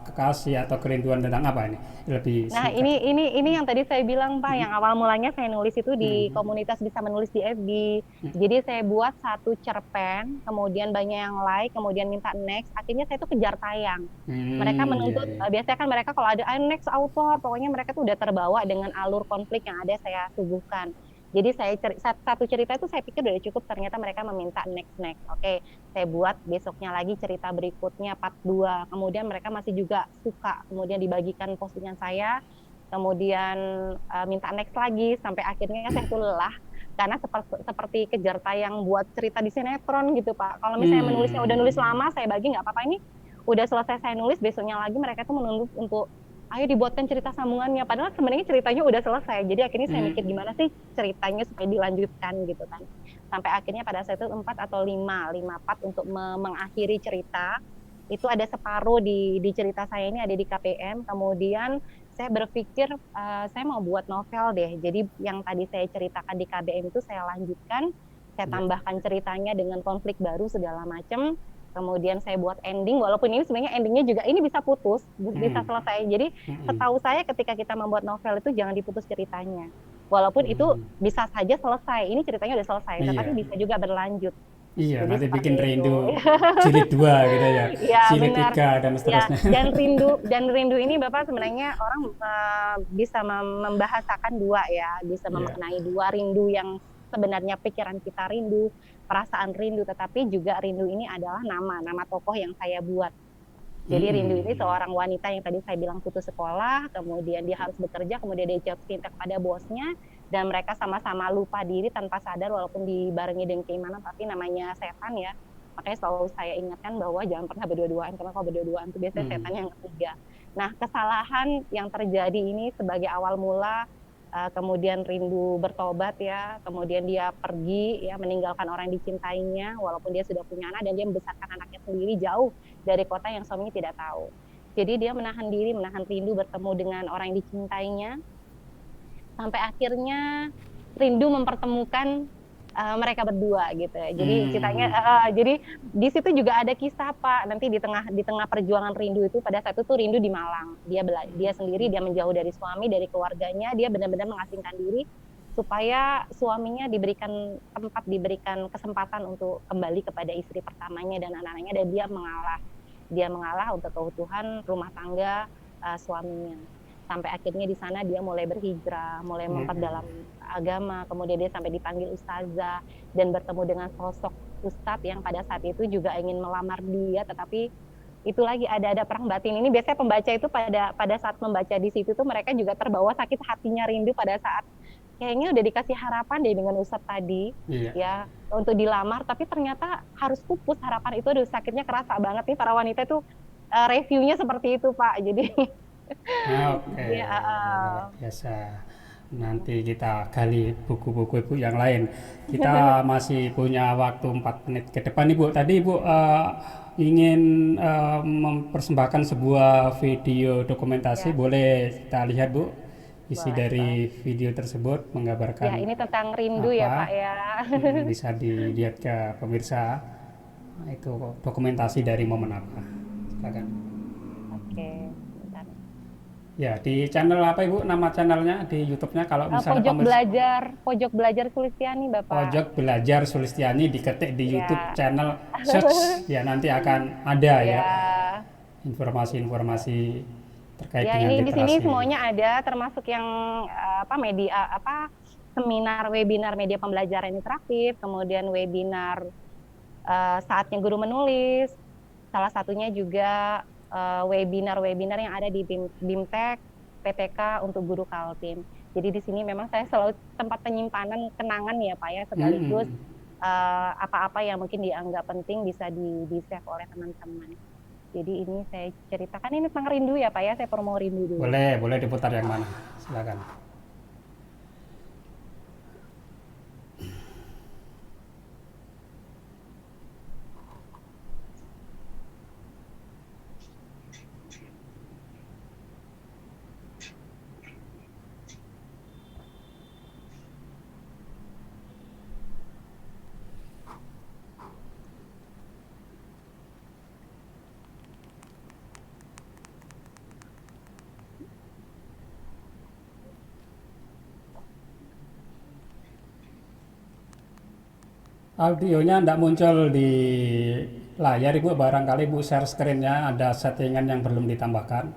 kekasih atau kerinduan tentang apa ini? Lebih Nah, singkat. ini yang tadi saya bilang Pak, Hmm, yang awal mulanya saya nulis itu di hmm, komunitas bisa menulis di FB. hmm, Jadi saya buat satu cerpen, kemudian banyak yang like, kemudian minta next, akhirnya saya tuh kejar tayang. Mereka iya, menuntut, iya. biasanya kan mereka kalau ada "Ah, next author, pokoknya mereka tuh udah terbawa dengan alur konflik yang ada saya suguhkan. Jadi satu cerita itu saya pikir udah cukup, ternyata mereka meminta next next. Oke, saya buat besoknya lagi cerita berikutnya part 2. Kemudian mereka masih juga suka, kemudian dibagikan postingan saya, kemudian minta next lagi sampai akhirnya saya tuh lelah karena seperti kejar tayang buat cerita di sinetron gitu Pak. Kalau misalnya menulisnya udah nulis Hmm, lama, saya bagi nggak apa-apa, ini udah selesai saya nulis, besoknya lagi mereka tuh menuntut untuk ayo dibuatkan cerita sambungannya. Padahal sebenarnya ceritanya udah selesai. Jadi akhirnya saya mikir hmm, gimana sih ceritanya supaya dilanjutkan gitu kan. Sampai akhirnya pada saat itu 4 atau 5 part untuk mengakhiri cerita. Itu ada separuh di cerita saya ini ada di KPM. Kemudian saya berpikir saya mau buat novel deh. Jadi yang tadi saya ceritakan di KBM itu saya lanjutkan, saya ya. tambahkan ceritanya dengan konflik baru segala macam. Kemudian saya buat ending, walaupun ini sebenarnya endingnya juga ini bisa putus, bisa Hmm, selesai. Jadi hmm, setahu saya ketika kita membuat novel itu jangan diputus ceritanya. Walaupun itu hmm. bisa saja selesai, ini ceritanya udah selesai, tetapi Iya, bisa juga berlanjut. iya. Jadi Nanti bikin seperti itu. rindu jilid 2 gitu ya, Ya jilid benar. 3 dan Ya, seterusnya. dan rindu ini Bapak sebenarnya orang bisa membahasakan dua ya, bisa Iya. memaknai dua rindu yang sebenarnya pikiran kita rindu, perasaan rindu, tetapi juga rindu ini adalah nama tokoh yang saya buat. Jadi rindu ini Hmm, seorang wanita yang tadi saya bilang putus sekolah, kemudian dia harus bekerja, kemudian dia jatuh cinta kepada bosnya, dan mereka sama-sama lupa diri tanpa sadar walaupun dibarengi dengan keimanan, tapi namanya setan ya. Makanya selalu saya ingatkan bahwa jangan pernah berdua-duaan, karena kalau berdua-duaan itu biasanya setan hmm, yang ketiga. Nah, kesalahan yang terjadi ini sebagai awal mula, kemudian rindu bertobat ya, kemudian dia pergi ya meninggalkan orang yang dicintainya, walaupun dia sudah punya anak dan dia membesarkan anaknya sendiri jauh dari kota yang suaminya tidak tahu. Jadi dia menahan diri, menahan rindu bertemu dengan orang yang dicintainya, sampai akhirnya rindu mempertemukan mereka berdua gitu ya. Jadi ceritanya, hmm. jadi di situ juga ada kisah Pak. Nanti di tengah perjuangan rindu itu pada saat itu tuh rindu di Malang. Dia sendiri, dia menjauh dari suami, dari keluarganya. Dia benar-benar mengasingkan diri supaya suaminya diberikan kesempatan untuk kembali kepada istri pertamanya dan anak-anaknya, dan dia mengalah. Dia mengalah untuk keutuhan rumah tangga suaminya. Sampai akhirnya di sana dia mulai berhijrah, mulai Hmm. memperdalam agama, kemudian dia sampai dipanggil ustazah dan bertemu dengan sosok ustadz yang pada saat itu juga ingin melamar dia, tetapi itu lagi ada perang batin. Ini biasanya pembaca itu pada saat membaca di situ tuh mereka juga terbawa sakit hatinya, rindu pada saat kayaknya udah dikasih harapan deh dengan ustadz tadi Iya. ya untuk dilamar, tapi ternyata harus pupus harapan itu. Aduh, sakitnya kerasa banget nih para wanita itu, reviewnya seperti itu Pak. Jadi Oke, dia luar biasa. Nanti kita gali buku-buku Ibu yang lain. Kita masih punya waktu 4 menit ke depan Ibu. Tadi Ibu ingin mempersembahkan sebuah video dokumentasi. ya Boleh kita lihat Bu? Isi boleh boleh. dari video tersebut Ya, menggambarkan ini tentang rindu ya, Pak apa? ya. Bisa dilihat ke pemirsa. Nah, itu dokumentasi dari momen apa? Silakan. Oke, bentar. Ya, di channel apa Ibu? Nama channelnya di YouTube-nya kalau misalnya pemirsa Pojok belajar Sulistiani, Bapak. Pojok Belajar Sulistiani diketik di YouTube Ya, channel search ya nanti akan ada ya ya, informasi-informasi terkait ya. dengan Ini di sini literasi. semuanya ada, termasuk yang apa media apa seminar, webinar media pembelajaran interaktif, kemudian webinar saatnya guru menulis. Salah satunya juga webinar-webinar yang ada di BIMTEK, PTK untuk guru Kaltim. Jadi di sini memang saya selalu tempat penyimpanan kenangan ya Pak ya, sekaligus Hmm, apa-apa yang mungkin dianggap penting bisa di-save oleh teman-teman. Jadi ini saya ceritakan ini tentang rindu ya Pak ya, saya promo rindu dulu. boleh, boleh diputar yang mana? Silakan. Audionya tidak muncul di layar Ibu, barangkali Ibu share screen-nya ada settingan yang belum ditambahkan.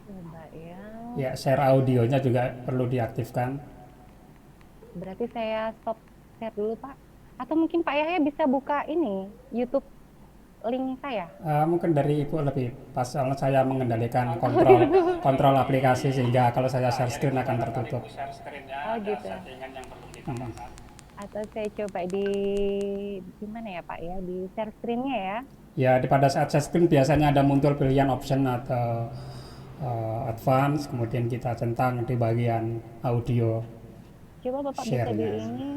Coba ya. Ya, share audionya juga perlu diaktifkan. Berarti saya stop share dulu Pak. Atau mungkin Pak Yahya bisa buka ini YouTube link saya. Mungkin dari Ibu lebih pas, soalnya saya mengendalikan kontrol aplikasi sehingga kalau saya share screen akan tertutup. Oh gitu. Atau saya coba di mana ya Pak ya, di share screen-nya ya. Ya, pada saat share screen biasanya ada muncul pilihan option atau advance, kemudian kita centang di bagian audio. Coba Bapak bisa Share-nya. di ini.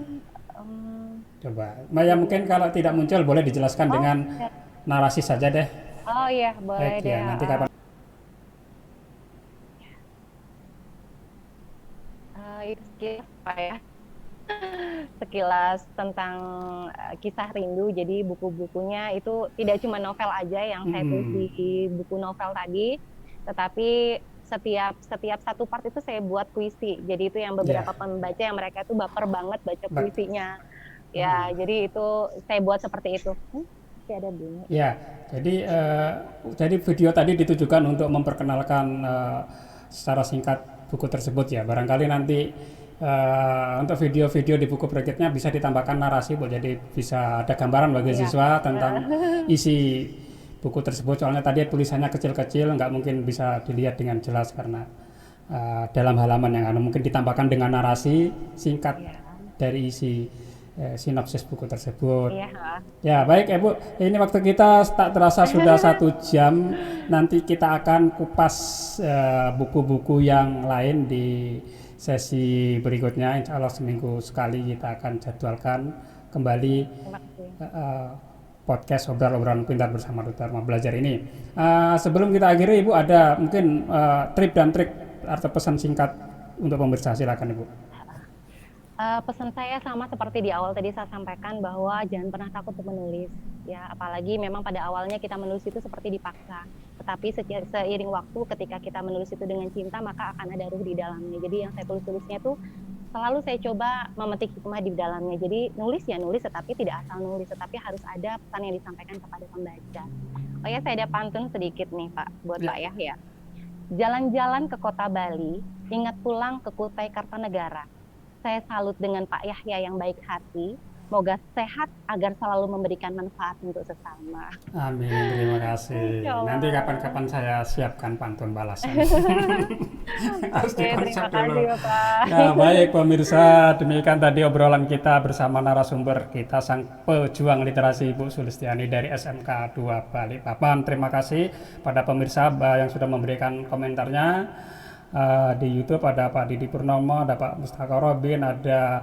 Coba, Maya mungkin kalau tidak muncul boleh dijelaskan dengan narasi saja deh. Oh iya, boleh Baik deh. ya, nanti kapan Itu sekilas Pak ya. Sekilas tentang kisah rindu. Jadi buku-bukunya itu tidak cuma novel aja yang saya tulis di buku novel tadi, tetapi setiap satu part itu saya buat puisi. Jadi itu yang beberapa pembaca yang mereka itu baper banget baca puisinya. Ya, jadi itu saya buat seperti itu. Masih ada bunyi. ya, jadi video tadi ditujukan untuk memperkenalkan secara singkat buku tersebut ya. Barangkali nanti untuk video-video di buku berikutnya bisa ditambahkan narasi, Bu. Jadi bisa ada gambaran bagi siswa tentang isi buku tersebut. Soalnya tadi tulisannya kecil-kecil, nggak mungkin bisa dilihat dengan jelas karena dalam halaman yang mungkin ditambahkan dengan narasi singkat dari isi sinopsis buku tersebut. Ya, baik Ibu, ini waktu kita tak terasa sudah 1 jam. Nanti kita akan kupas buku-buku yang lain di sesi berikutnya. Insya Allah seminggu sekali kita akan jadwalkan kembali podcast obrolan pintar bersama Duta Rumah Belajar ini. Sebelum kita akhiri, Ibu ada mungkin trik dan trik atau pesan singkat untuk pemirsa, silakan Ibu. Pesan saya sama seperti di awal tadi saya sampaikan bahwa jangan pernah takut untuk menulis ya, apalagi memang pada awalnya kita menulis itu seperti dipaksa, tetapi seiring waktu ketika kita menulis itu dengan cinta maka akan ada ruh di dalamnya. Jadi yang saya tulisnya itu selalu saya coba memetik hikmah di dalamnya. Jadi nulis ya nulis, tetapi tidak asal nulis, tetapi harus ada pesan yang disampaikan kepada pembaca. Oh ya, saya ada pantun sedikit nih Pak buat Pak Yahya. Jalan-jalan ke kota Bali, ingat pulang ke Kutai Kartanegara. Saya salut dengan Pak Yahya yang baik hati. Semoga sehat agar selalu memberikan manfaat untuk sesama. Amin, terima kasih. Nanti kapan-kapan saya siapkan pantun balasan. Harus terima dulu. kasih Pak. Ya, baik pemirsa, demikian tadi obrolan kita bersama narasumber kita, sang pejuang literasi Ibu Sulistiani dari SMK 2 Balikpapan. Terima kasih pada pemirsa yang sudah memberikan komentarnya. Di YouTube ada Pak Didi Purnomo, ada Pak Mustaka Robin, ada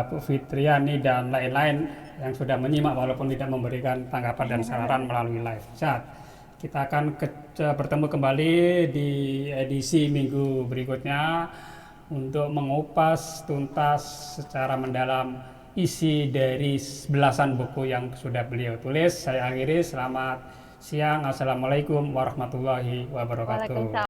Bu Fitriani dan lain-lain yang sudah menyimak walaupun tidak memberikan tanggapan dan saran melalui live chat. Kita akan bertemu kembali di edisi minggu berikutnya untuk mengupas tuntas secara mendalam isi dari belasan buku yang sudah beliau tulis. Saya akhiri, selamat siang, assalamualaikum warahmatullahi wabarakatuh.